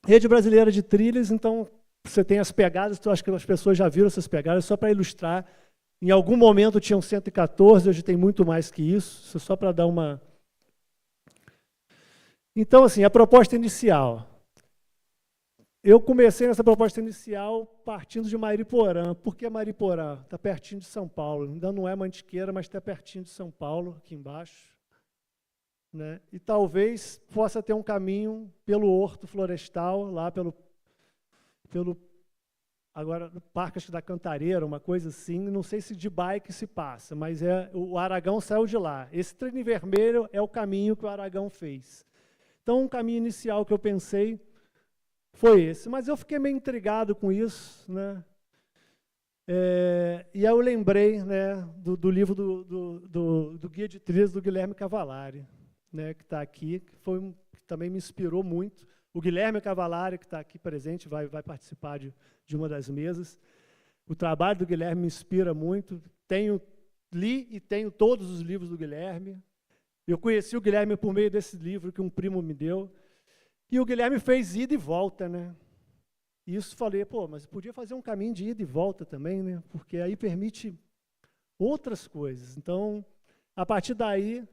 Rede Brasileira de Trilhas, então, você tem as pegadas, então, acho que as pessoas já viram essas pegadas, só para ilustrar. Em algum momento tinham 114, hoje tem muito mais que isso, só para dar uma... Então, assim, a proposta inicial. Eu comecei nessa proposta inicial partindo de Mariporã. Por que Mariporã? Está pertinho de São Paulo. Ainda não é Mantiqueira, mas está pertinho de São Paulo, aqui embaixo. Né? E talvez possa ter um caminho pelo Horto Florestal, lá pelo agora, Parque da Cantareira, uma coisa assim, não sei se de bike se passa, mas o Aragão saiu de lá. Esse trem vermelho é o caminho que o Aragão fez. Então, um caminho inicial que eu pensei foi esse, mas eu fiquei meio intrigado com isso, né? E aí eu lembrei, né, do livro do Guia de Trilhas do Guilherme Cavallari, né, que está aqui, que também me inspirou muito. O Guilherme Cavallari, que está aqui presente, vai participar de uma das mesas. O trabalho do Guilherme me inspira muito. Li e tenho todos os livros do Guilherme. Eu conheci o Guilherme por meio desse livro que um primo me deu. E o Guilherme fez ida e volta, né? E isso falei, mas podia fazer um caminho de ida e volta também, né? Porque aí permite outras coisas. Então, a partir daí,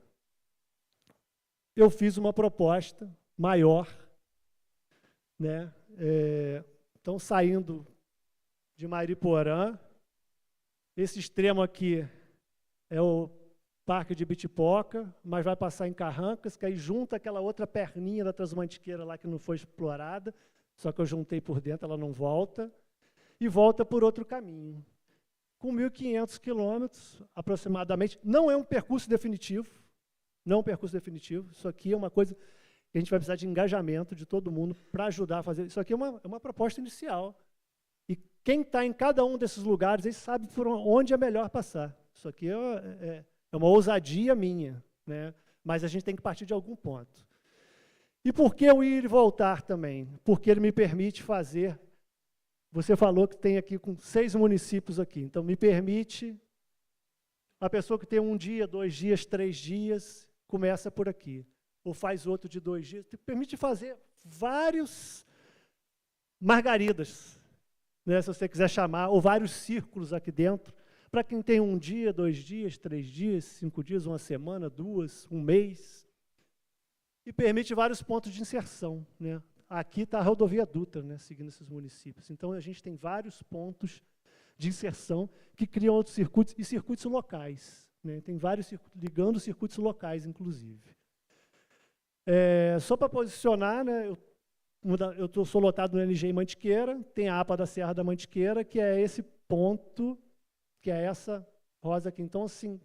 eu fiz uma proposta maior, né? Então, saindo de Mariporã, esse extremo aqui é o Parque de Bitipoca, mas vai passar em Carrancas, que aí junta aquela outra perninha da Transmantiqueira lá que não foi explorada, só que eu juntei por dentro, ela não volta, e volta por outro caminho. Com 1.500 quilômetros, aproximadamente, não é um percurso definitivo, isso aqui é uma coisa que a gente vai precisar de engajamento de todo mundo para ajudar a fazer. Isso aqui é uma proposta inicial. E quem está em cada um desses lugares, ele sabe por onde é melhor passar. Isso aqui é uma ousadia minha, né? Mas a gente tem que partir de algum ponto. E por que eu ir e voltar também? Porque ele me permite fazer... Você falou que tem aqui com 6 municípios aqui, então me permite... A pessoa que tem 1 dia, 2 dias, 3 dias, começa por aqui. Ou faz outro de 2 dias, permite fazer vários margaridas, né, se você quiser chamar, ou vários círculos aqui dentro, para quem tem 1 dia, 2 dias, 3 dias, 5 dias, 1 semana, 2, 1 mês, e permite vários pontos de inserção, né? Aqui está a rodovia Dutra, né, seguindo esses municípios. Então, a gente tem vários pontos de inserção que criam outros circuitos, e circuitos locais, né? Tem vários circuitos, ligando circuitos locais, inclusive. Só para posicionar, né, eu sou lotado no NG Mantiqueira, tem a APA da Serra da Mantiqueira, que é esse ponto, que é essa rosa aqui. Então, assim,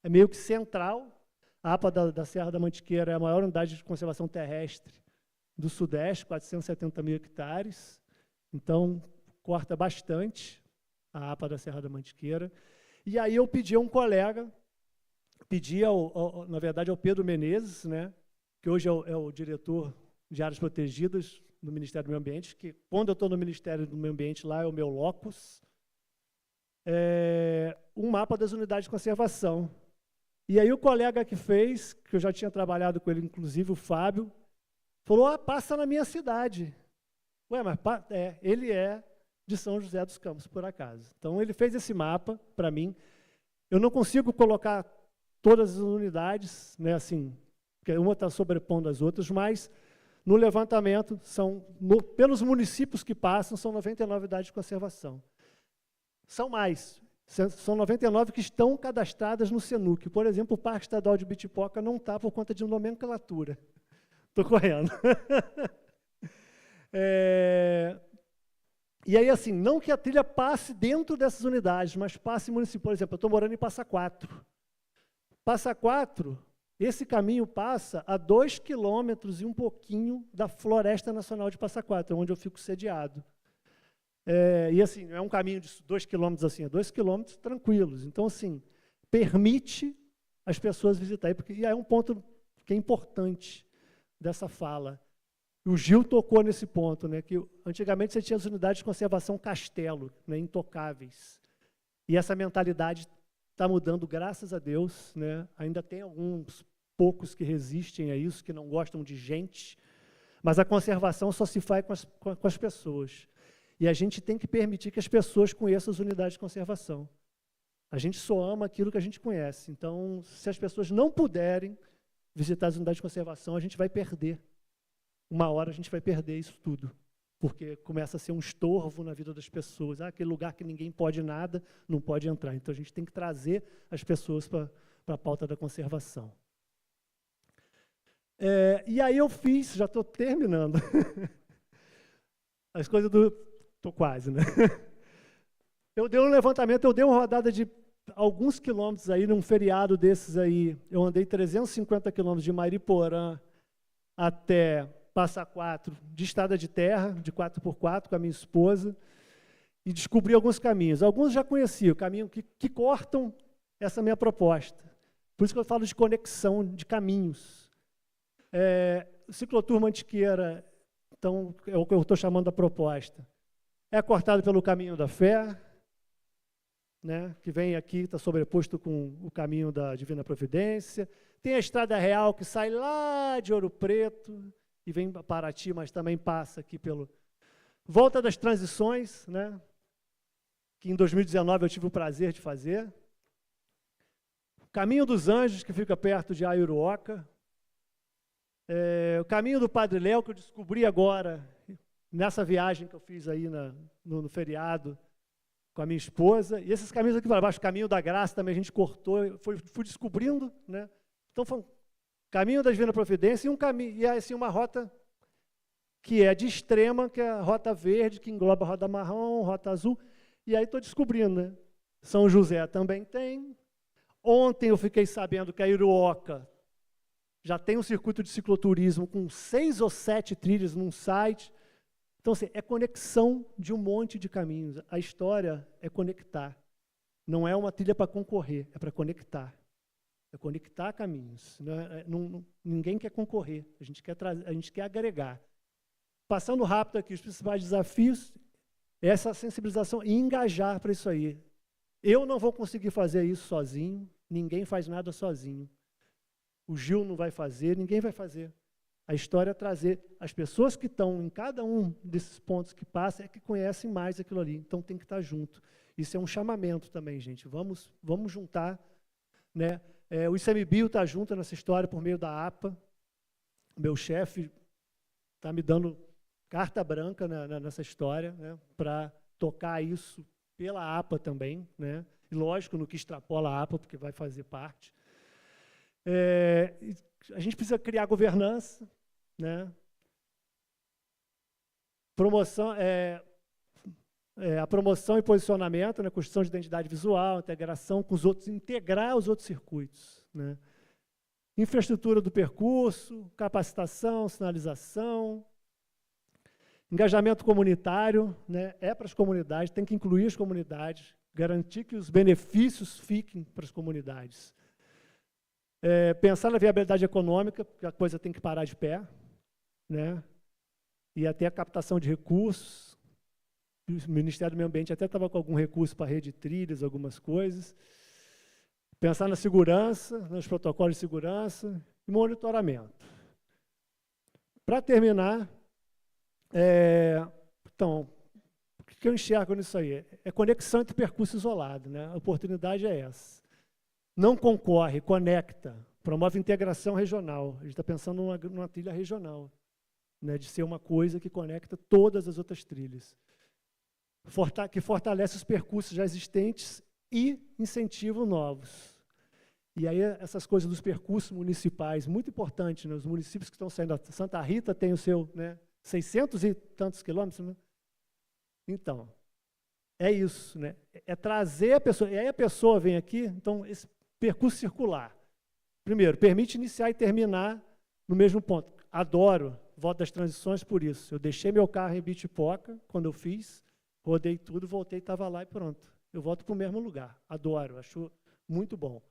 é meio que central. A APA da Serra da Mantiqueira é a maior unidade de conservação terrestre do Sudeste, 470 mil hectares. Então, corta bastante a APA da Serra da Mantiqueira. E aí eu pedi a um colega, na verdade, ao Pedro Menezes, né, que hoje é o diretor de áreas protegidas do Ministério do Meio Ambiente, que quando eu estou no Ministério do Meio Ambiente, lá é o meu locus, um mapa das unidades de conservação. E aí o colega que fez, que eu já tinha trabalhado com ele, inclusive o Fábio, falou, passa na minha cidade. Ué, mas ele é de São José dos Campos, por acaso. Então, ele fez esse mapa para mim. Eu não consigo colocar todas as unidades, né, assim, porque uma está sobrepondo as outras, mas no levantamento, pelos municípios que passam, são 99 unidades de conservação. São mais. São 99 que estão cadastradas no SENUC. Por exemplo, o Parque Estadual de Bitipoca não está por conta de nomenclatura. Estou correndo. E aí, assim, não que a trilha passe dentro dessas unidades, mas passe municipal. Por exemplo, eu estou morando em Passa Quatro. Passa Quatro, esse caminho passa a 2 quilômetros e um pouquinho da Floresta Nacional de Passa Quatro, onde eu fico sediado. E assim, é um caminho de 2 quilômetros assim, é 2 quilômetros tranquilos. Então, assim, permite as pessoas visitarem. E aí é um ponto que é importante dessa fala. O Gil tocou nesse ponto, né, que antigamente você tinha as unidades de conservação castelo, né, intocáveis. E essa mentalidade está mudando, graças a Deus. Né? Ainda tem alguns poucos que resistem a isso, que não gostam de gente, mas a conservação só se faz com as pessoas. E a gente tem que permitir que as pessoas conheçam as unidades de conservação. A gente só ama aquilo que a gente conhece. Então, se as pessoas não puderem visitar as unidades de conservação, a gente vai perder. Uma hora a gente vai perder isso tudo, porque começa a ser um estorvo na vida das pessoas. Aquele lugar que ninguém pode nada, não pode entrar. Então, a gente tem que trazer as pessoas para a pauta da conservação. E aí eu fiz, já estou terminando, as coisas do... Estou quase, né? Eu dei um levantamento, eu dei uma rodada de alguns quilômetros aí, num feriado desses aí. Eu andei 350 quilômetros de Mariporã até Passa Quatro, de estrada de terra, de 4x4, com a minha esposa, e descobri alguns caminhos. Alguns já conhecia, o caminho que cortam essa minha proposta. Por isso que eu falo de conexão de caminhos. O Ciclotour Mantiqueira, então, é o que eu estou chamando da proposta. É cortado pelo caminho da fé, né, que vem aqui, está sobreposto com o caminho da Divina Providência. Tem a Estrada Real, que sai lá de Ouro Preto, e vem para Paraty, mas também passa aqui pelo... Volta das Transições, né, que em 2019 eu tive o prazer de fazer. Caminho dos Anjos, que fica perto de Aiuruoca. O Caminho do Padre Léo, que eu descobri agora, nessa viagem que eu fiz aí no feriado, com a minha esposa. E esses caminhos aqui para baixo, o Caminho da Graça também a gente cortou, fui descobrindo, né? Então, foi um caminho da Divina Providência e um caminho, e assim, uma rota que é de extrema, que é a rota verde, que engloba a rota marrom, rota azul, e aí estou descobrindo, né? São José também tem. Ontem eu fiquei sabendo que a Iruoca já tem um circuito de cicloturismo com 6 ou 7 trilhas num site. Então, assim, é conexão de um monte de caminhos. A história é conectar. Não é uma trilha para concorrer, é para conectar. É conectar caminhos. Ninguém quer concorrer, a gente quer agregar. Passando rápido aqui, os principais desafios, essa sensibilização e engajar para isso aí. Eu não vou conseguir fazer isso sozinho, ninguém faz nada sozinho. O Gil não vai fazer, ninguém vai fazer. A história é trazer as pessoas que estão em cada um desses pontos que passam, é que conhecem mais aquilo ali, então tem que estar junto. Isso é um chamamento também, gente. Vamos juntar, né? O ICMBio está junto nessa história por meio da APA. Meu chefe está me dando carta branca nessa história, né, para tocar isso pela APA também, né? E lógico, no que extrapola a APA, porque vai fazer parte. A gente precisa criar governança, né? Promoção, a promoção e posicionamento, né? Construção de identidade visual, integração com os outros, integrar os outros circuitos, né? Infraestrutura do percurso, capacitação, sinalização, engajamento comunitário, né? É para as comunidades, tem que incluir as comunidades, garantir que os benefícios fiquem para as comunidades. Pensar na viabilidade econômica, porque a coisa tem que parar de pé, né? E até a captação de recursos. O Ministério do Meio Ambiente até estava com algum recurso para rede de trilhas, algumas coisas. Pensar na segurança, nos protocolos de segurança e monitoramento. Para terminar, então, o que eu enxergo nisso aí? É conexão entre percurso isolado, né? A oportunidade é essa. Não concorre, conecta, promove integração regional. A gente está pensando numa trilha regional, né, de ser uma coisa que conecta todas as outras trilhas, que fortalece os percursos já existentes e incentiva novos. E aí essas coisas dos percursos municipais, muito importante, né, os municípios que estão saindo, Santa Rita tem o seu, né, 600 e tantos quilômetros, né? Então, é isso, né? É trazer a pessoa, e aí a pessoa vem aqui, então, esse percurso circular. Primeiro, permite iniciar e terminar no mesmo ponto. Adoro Volta das Transições por isso. Eu deixei meu carro em Bitipoca, quando eu fiz, Rodei tudo, voltei, estava lá e pronto. Eu volto para o mesmo lugar. Adoro, acho muito bom.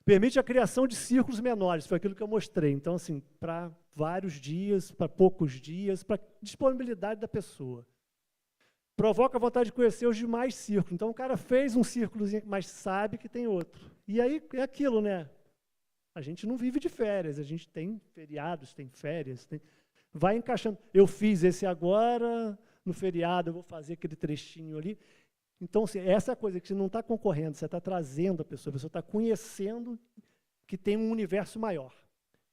Permite a criação de círculos menores, foi aquilo que eu mostrei. Então, assim, para vários dias, para poucos dias, para disponibilidade da pessoa. Provoca a vontade de conhecer os demais círculos. Então, o cara fez um círculozinho, mas sabe que tem outro. E aí é aquilo, né? A gente não vive de férias, a gente tem feriados, tem férias, vai encaixando. Eu fiz esse agora, no feriado eu vou fazer aquele trechinho ali. Então, assim, essa coisa que você não está concorrendo, você está trazendo a pessoa está conhecendo que tem um universo maior.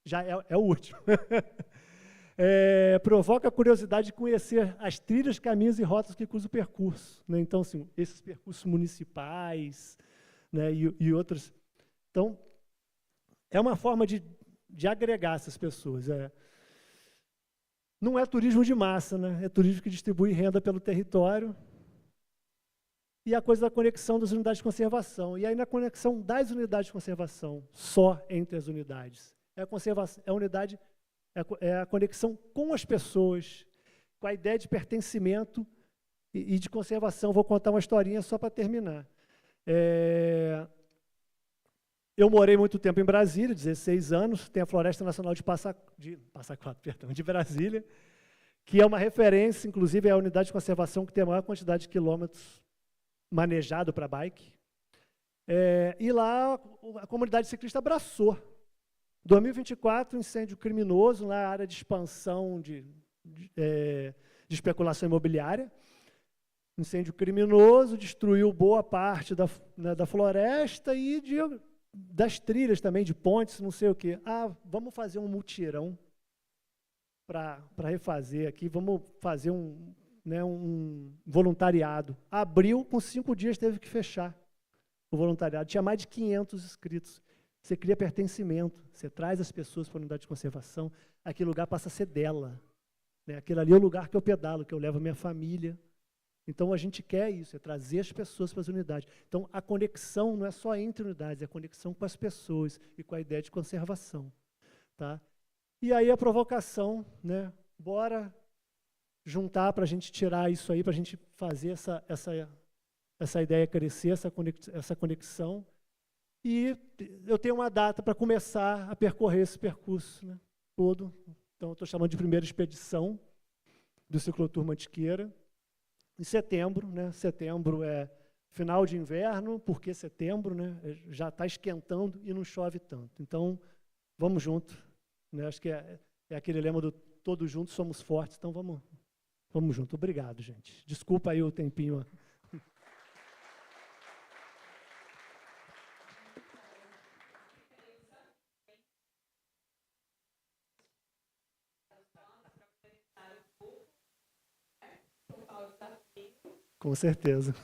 Já é o último. Provoca a curiosidade de conhecer as trilhas, caminhos e rotas que cruzam o percurso. Né? Então, assim, esses percursos municipais, né, e outros. Então, é uma forma de agregar essas pessoas. Não é turismo de massa, né? É turismo que distribui renda pelo território. E a coisa da conexão das unidades de conservação. E aí, na conexão das unidades de conservação, só entre as unidades. É a conexão com as pessoas, com a ideia de pertencimento e de conservação. Vou contar uma historinha só para terminar. Eu morei muito tempo em Brasília, 16 anos, tem a Floresta Nacional de de Brasília, que é uma referência, inclusive é a unidade de conservação que tem a maior quantidade de quilômetros manejado para bike. E lá a comunidade ciclista abraçou. 2024, incêndio criminoso na área de expansão de especulação imobiliária. Incêndio criminoso, destruiu boa parte da floresta e das trilhas também, de pontes, não sei o quê. Vamos fazer um mutirão para refazer aqui, vamos fazer um voluntariado. Abriu, com 5 dias teve que fechar o voluntariado. Tinha mais de 500 inscritos. Você cria pertencimento, você traz as pessoas para a unidade de conservação, aquele lugar passa a ser dela. Né? Aquele ali é o lugar que eu pedalo, que eu levo a minha família. Então, a gente quer isso, é trazer as pessoas para as unidades. Então, a conexão não é só entre unidades, é a conexão com as pessoas e com a ideia de conservação. Tá? E aí a provocação, né? Bora juntar para a gente tirar isso aí, para a gente fazer essa ideia crescer, essa conexão. E eu tenho uma data para começar a percorrer esse percurso, né, todo. Então, eu estou chamando de primeira expedição do Ciclotour Mantiqueira, em setembro. Né, setembro é final de inverno, porque setembro, né, já está esquentando e não chove tanto. Então, vamos junto. Né, acho que é aquele lema do todos juntos somos fortes, então vamos junto. Obrigado, gente. Desculpa aí o tempinho. Com certeza.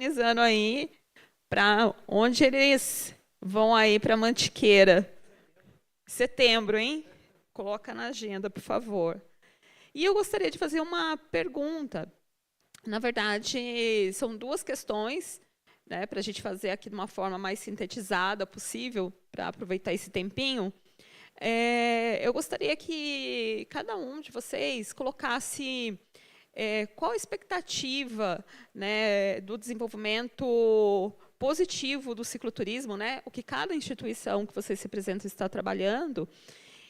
Organizando aí para onde eles vão aí para Mantiqueira. Setembro, hein? Coloca na agenda, por favor. E eu gostaria de fazer uma pergunta. Na verdade, são 2 questões, né, para a gente fazer aqui de uma forma mais sintetizada possível, para aproveitar esse tempinho. Eu gostaria que cada um de vocês colocasse qual a expectativa, né, do desenvolvimento positivo do cicloturismo, né, o que cada instituição que vocês representam está trabalhando,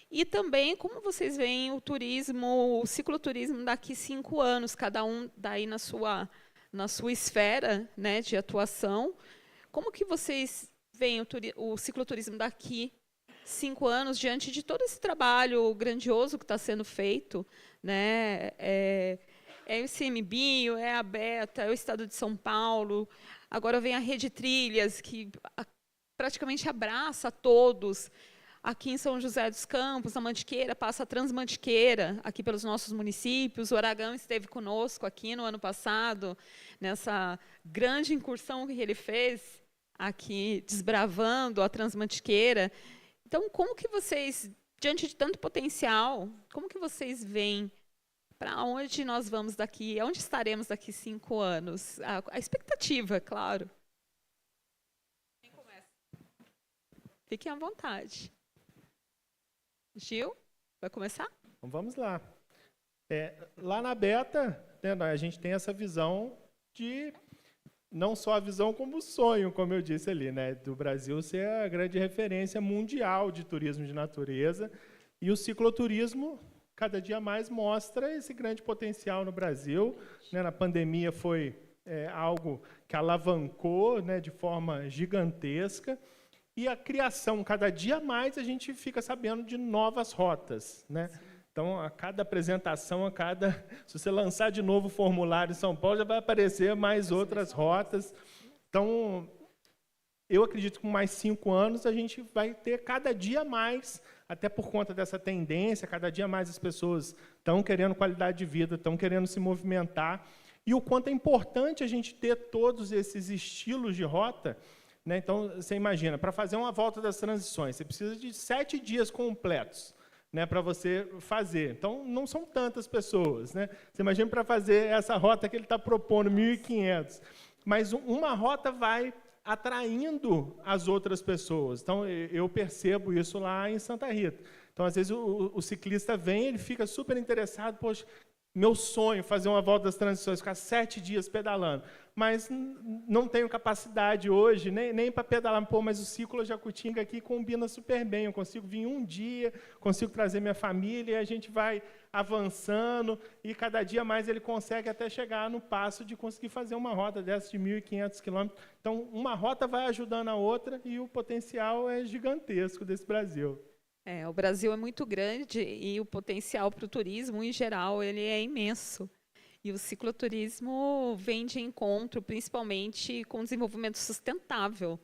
e também como vocês veem o cicloturismo daqui 5 anos, cada um daí na sua esfera, né, de atuação, como que vocês vem o cicloturismo daqui 5 anos, diante de todo esse trabalho grandioso que está sendo feito, né? É o ICMBio, é a Beta, é o Estado de São Paulo, agora vem a Rede Trilhas, que praticamente abraça todos. Aqui em São José dos Campos, na Mantiqueira, passa a Transmantiqueira, aqui pelos nossos municípios. O Aragão esteve conosco aqui no ano passado, nessa grande incursão que ele fez, aqui desbravando a Transmantiqueira. Então, como que vocês, diante de tanto potencial, como que vocês veem para onde nós vamos daqui, onde estaremos daqui 5 anos? A expectativa, claro. Quem começa? Fiquem à vontade. Gil, vai começar? Então, vamos lá. Lá na Beta, né, a gente tem essa visão de, não só a visão como o sonho, como eu disse ali, né, do Brasil ser a grande referência mundial de turismo de natureza, e o cicloturismo cada dia mais mostra esse grande potencial no Brasil, né. Na pandemia foi algo que alavancou, né, de forma gigantesca, e a criação, cada dia mais a gente fica sabendo de novas rotas, né? Então, a cada apresentação, se você lançar de novo o formulário em São Paulo, já vai aparecer mais outras rotas. Então, eu acredito que com mais 5 anos a gente vai ter cada dia mais, até por conta dessa tendência, cada dia mais as pessoas estão querendo qualidade de vida, estão querendo se movimentar, e o quanto é importante a gente ter todos esses estilos de rota, né? Então, você imagina, para fazer uma volta das transições, você precisa de 7 dias completos, né, para você fazer. Então, não são tantas pessoas, né? Você imagina para fazer essa rota que ele está propondo, 1.500. Mas uma rota vai atraindo as outras pessoas. Então, eu percebo isso lá em Santa Rita. Então, às vezes, o ciclista vem, ele fica super interessado, poxa, meu sonho, fazer uma volta das transições, ficar 7 dias pedalando, mas não tenho capacidade hoje, nem para pedalar. Pô, mas o ciclo Jacutinga aqui combina super bem, eu consigo vir um dia, consigo trazer minha família, e a gente vai avançando, e cada dia mais ele consegue até chegar no passo de conseguir fazer uma rota dessa de 1.500 quilômetros. Então, uma rota vai ajudando a outra, e o potencial é gigantesco desse Brasil. O Brasil é muito grande e o potencial para o turismo, em geral, ele é imenso. E o cicloturismo vem de encontro, principalmente com o desenvolvimento sustentável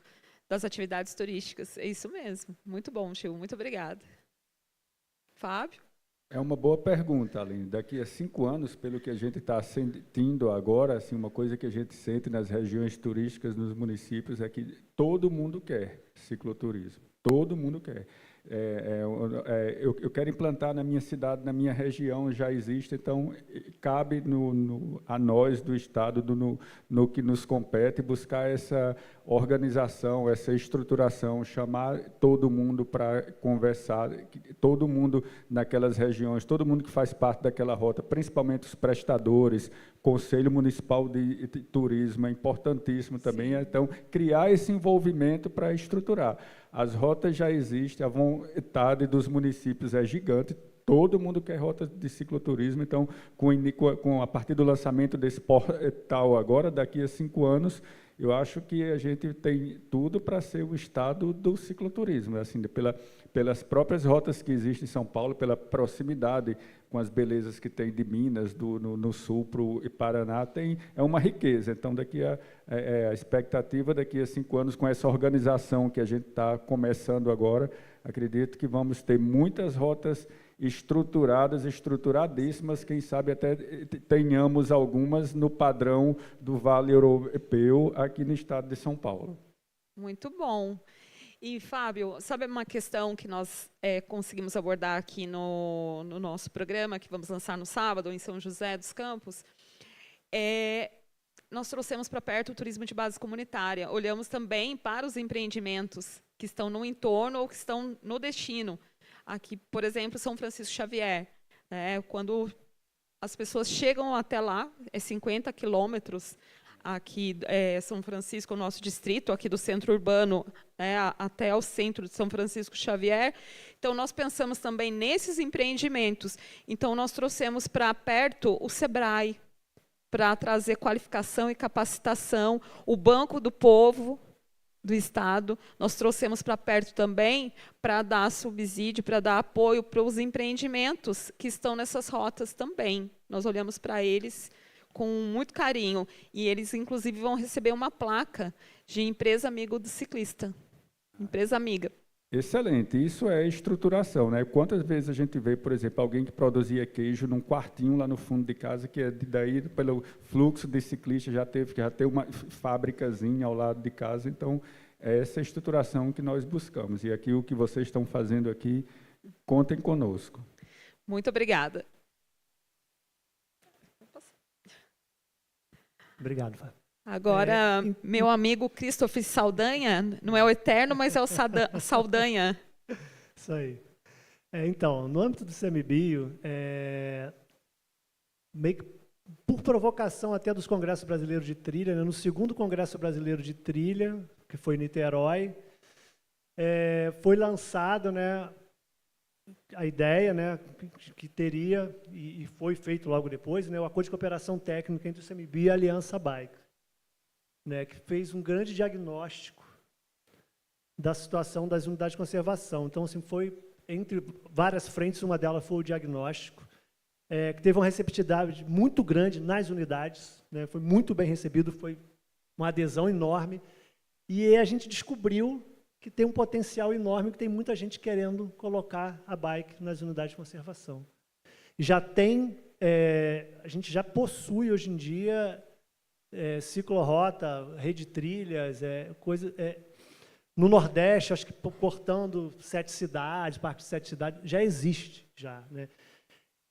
das atividades turísticas. É isso mesmo. Muito bom, Gil. Muito obrigada. Fábio? É uma boa pergunta, Aline. Daqui a 5 anos, pelo que a gente está sentindo agora, assim, uma coisa que a gente sente nas regiões turísticas, nos municípios, é que todo mundo quer cicloturismo. Todo mundo quer. Eu quero implantar na minha cidade, na minha região, já existe, então cabe a nós do Estado, no que nos compete, buscar essa organização, essa estruturação, chamar todo mundo para conversar, todo mundo naquelas regiões, todo mundo que faz parte daquela rota, principalmente os prestadores, Conselho Municipal de Turismo, é importantíssimo também. Sim. Então, criar esse envolvimento para estruturar. As rotas já existem, a vontade dos municípios é gigante, todo mundo quer rota de cicloturismo, então, a partir do lançamento desse portal agora, daqui a 5 anos, eu acho que a gente tem tudo para ser o estado do cicloturismo, assim, pelas próprias rotas que existem em São Paulo, pela proximidade com as belezas que tem de Minas, no sul para o Paraná, é uma riqueza. Então, a expectativa daqui a 5 anos, com essa organização que a gente está começando agora, acredito que vamos ter muitas rotas estruturadas, estruturadíssimas, quem sabe até tenhamos algumas no padrão do Vale Europeu aqui no estado de São Paulo. Muito bom. E, Fábio, sabe uma questão que nós conseguimos abordar aqui no nosso programa, que vamos lançar no sábado, em São José dos Campos? Nós trouxemos para perto o turismo de base comunitária. Olhamos também para os empreendimentos que estão no entorno ou que estão no destino. Aqui, por exemplo, São Francisco Xavier. Quando as pessoas chegam até lá, 50 quilômetros, aqui São Francisco, o nosso distrito, aqui do centro urbano, até o centro de São Francisco Xavier. Então, nós pensamos também nesses empreendimentos. Então, nós trouxemos para perto o SEBRAE, para trazer qualificação e capacitação, o Banco do Povo, do Estado. Nós trouxemos para perto também para dar subsídio, para dar apoio para os empreendimentos que estão nessas rotas também. Nós olhamos para eles com muito carinho. E eles, inclusive, vão receber uma placa de empresa amigo do ciclista. Empresa amiga. Excelente, isso é estruturação, né? Quantas vezes a gente vê, por exemplo, alguém que produzia queijo num quartinho lá no fundo de casa, que é daí, pelo fluxo de ciclistas, já tem uma fábricazinha ao lado de casa. Então, é essa estruturação que nós buscamos. E aqui o que vocês estão fazendo aqui, contem conosco. Muito obrigada. Obrigado, Fábio. Agora, meu amigo Christopher Saldanha, não é o Eterno, mas é o Saldanha. Isso aí. Então, no âmbito do CMBio, meio que por provocação até dos Congressos Brasileiros de Trilha, né, no segundo Congresso Brasileiro de Trilha, que foi em Niterói, foi lançado, né, a ideia, né, que teria, e foi feito logo depois, né, o acordo de cooperação técnica entre o CMBio e a Aliança Bike, né, que fez um grande diagnóstico da situação das unidades de conservação. Então, assim, foi entre várias frentes, uma delas foi o diagnóstico, que teve uma receptividade muito grande nas unidades, né, foi muito bem recebido, foi uma adesão enorme, e a gente descobriu que tem um potencial enorme, que tem muita gente querendo colocar a bike nas unidades de conservação. Já tem, a gente já possui hoje em dia ciclorota, rede de trilhas, no Nordeste, acho que cortando 7 cidades, parte de 7 cidades, já existe, já, né?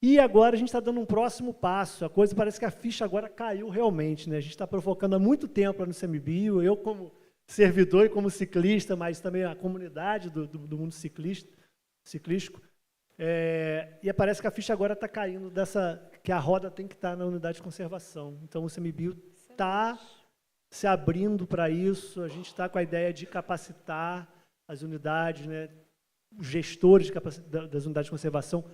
E agora a gente está dando um próximo passo, a coisa parece que a ficha agora caiu realmente, né? A gente está provocando há muito tempo lá no CMBio, eu como servidor e como ciclista, mas também a comunidade do mundo ciclístico, e parece que a ficha agora está caindo que a roda tem que estar na unidade de conservação. Então, o CMBio está se abrindo para isso, a gente está com a ideia de capacitar as unidades, né, os gestores das unidades de conservação,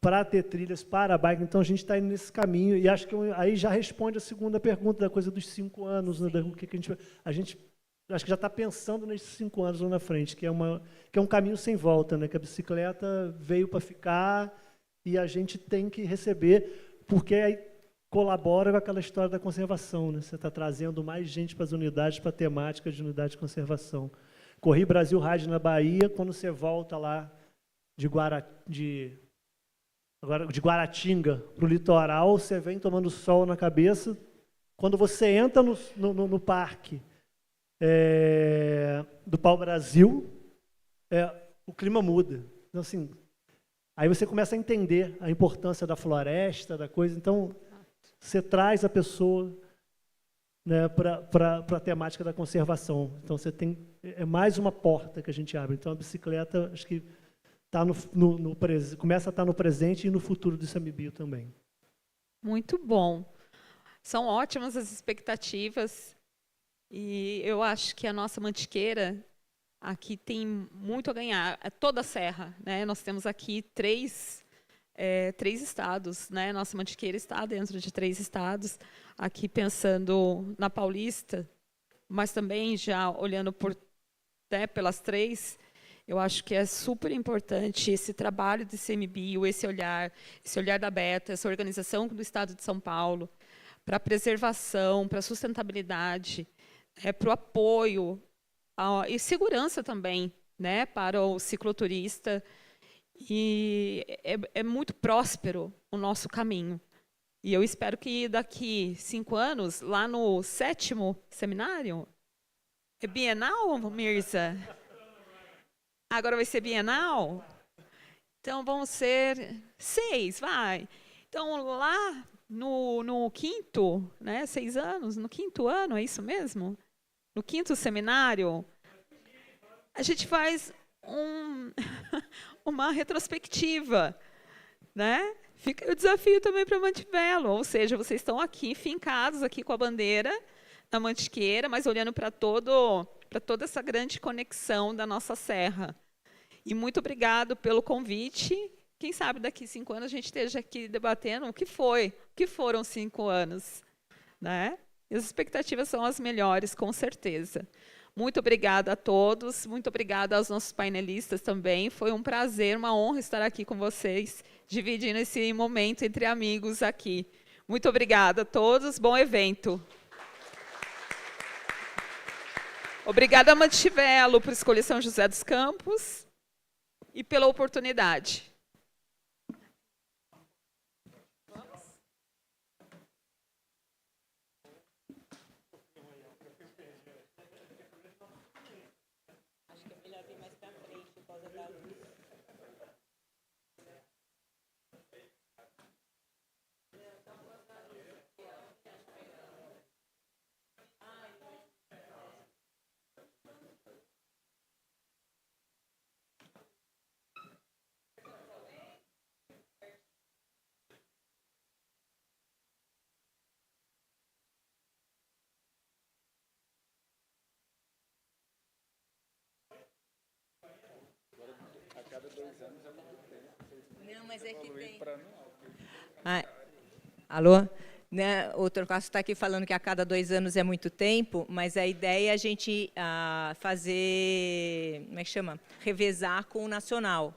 para ter trilhas para a bike. Então, a gente está indo nesse caminho, e acho que aí já responde a segunda pergunta, da coisa dos 5 anos, né, a gente acho que já está pensando nesses 5 anos lá na frente, que é um caminho sem volta, né, que a bicicleta veio para ficar e a gente tem que receber, porque aí colabora com aquela história da conservação, né? Você está trazendo mais gente para as unidades, para a temática de unidade de conservação. Corri Brasil Ride na Bahia, quando você volta lá de Guaratinga para o litoral, você vem tomando sol na cabeça. Quando você entra no parque do Pau Brasil, o clima muda. Então, assim, aí você começa a entender a importância da floresta, da coisa. Então, você traz a pessoa, né, para a temática da conservação. Então, você tem mais uma porta que a gente abre. Então, a bicicleta, acho que começa a estar no presente e no futuro do CMBio também. Muito bom. São ótimas as expectativas. E eu acho que a nossa Mantiqueira aqui tem muito a ganhar. Toda a Serra, né? Nós temos aqui 3 estados, né? Nossa Mantiqueira está dentro de 3 estados. Aqui pensando na Paulista, mas também já olhando pelas 3, eu acho que é super importante esse trabalho de CMBio, esse olhar da Beta, essa organização do Estado de São Paulo, para a preservação, para a sustentabilidade, para o apoio e segurança também, né, para o cicloturista. E é muito próspero o nosso caminho. E eu espero que daqui 5 anos, lá no 7º seminário, é bienal, Mirza? Agora vai ser bienal? Então, vão ser 6, vai. Então, lá no 5º, né, 6 anos, no 5º ano, é isso mesmo? No 5º seminário, a gente faz uma retrospectiva, né? Fica o desafio também para Mantivelo, ou seja, vocês estão aqui, fincados aqui com a bandeira da Mantiqueira, mas olhando para toda essa grande conexão da nossa serra. E muito obrigado pelo convite. Quem sabe daqui 5 anos a gente esteja aqui debatendo o que foram 5 anos, né? E as expectativas são as melhores, com certeza. Muito obrigada a todos, muito obrigada aos nossos painelistas também. Foi um prazer, uma honra estar aqui com vocês, dividindo esse momento entre amigos aqui. Muito obrigada a todos, bom evento. Obrigada a Mantivelo por escolher São José dos Campos e pela oportunidade. Não, mas é que tem... Alô? Né, o Torquato está aqui falando que a cada 2 anos é muito tempo, mas a ideia é a gente fazer, como é que chama? Revezar com o nacional.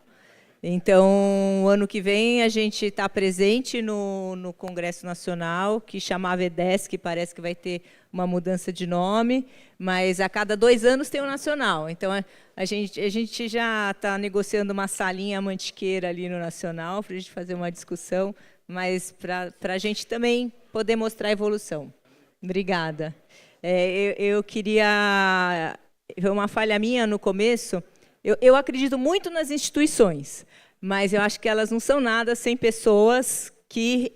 Então, ano que vem, a gente está presente no Congresso Nacional, que chamava EDESC, parece que vai ter uma mudança de nome, mas a cada 2 anos tem o nacional. Então, a gente já está negociando uma salinha mantiqueira ali no nacional, para a gente fazer uma discussão, mas para a gente também poder mostrar a evolução. Obrigada. Eu queria... Foi uma falha minha no começo. Eu acredito muito nas instituições, mas eu acho que elas não são nada sem pessoas que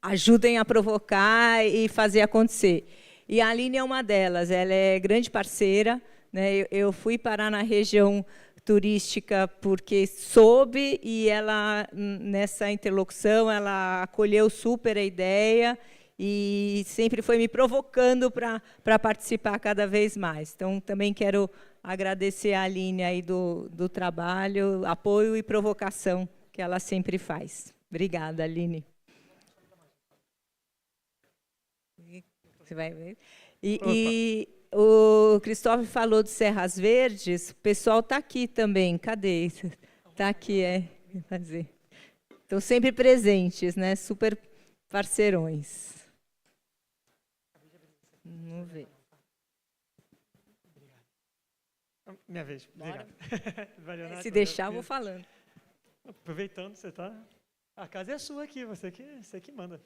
ajudem a provocar e fazer acontecer. E a Aline é uma delas, ela é grande parceira, né? Eu fui parar na região turística porque soube, e ela, nessa interlocução, ela acolheu super a ideia e sempre foi me provocando para participar cada vez mais. Então, também quero agradecer a Aline aí do trabalho, apoio e provocação que ela sempre faz. Obrigada, Aline. Você vai ver? E o Cristóvão falou de Serras Verdes, o pessoal está aqui também. Cadê? Está aqui, quer dizer. Estão sempre presentes, né? Super parceirões. Vamos ver. Minha vez. Obrigado. Valeu, Se deixar, eu vou falando. Aproveitando, você está... A casa é sua aqui, você que manda.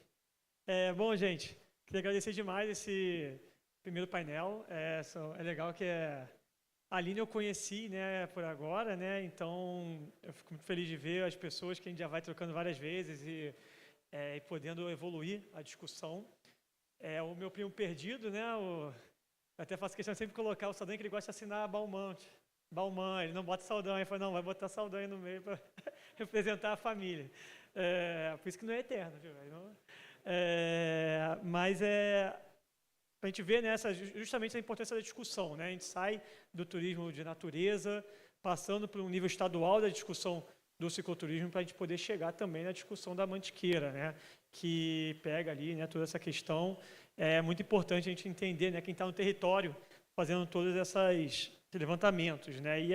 Bom, gente, queria agradecer demais esse primeiro painel. É legal que a Aline eu conheci, né, por agora, né, então eu fico muito feliz de ver as pessoas que a gente já vai trocando várias vezes e podendo evoluir a discussão. O meu primo perdido, né, eu até faço questão de sempre colocar o Saldanha, que ele gosta de assinar Bauman, ele não bota Saldanha, ele fala, não, vai botar Saldanha no meio para representar a família. Por isso que não é eterno, viu? Mas a gente vê, né, justamente a importância da discussão, né? A gente sai do turismo de natureza, passando por um nível estadual da discussão do cicloturismo, para a gente poder chegar também na discussão da Mantiqueira, né? Que pega ali, né, toda essa questão. É muito importante a gente entender, né, quem está no território fazendo todos esses levantamentos, né? E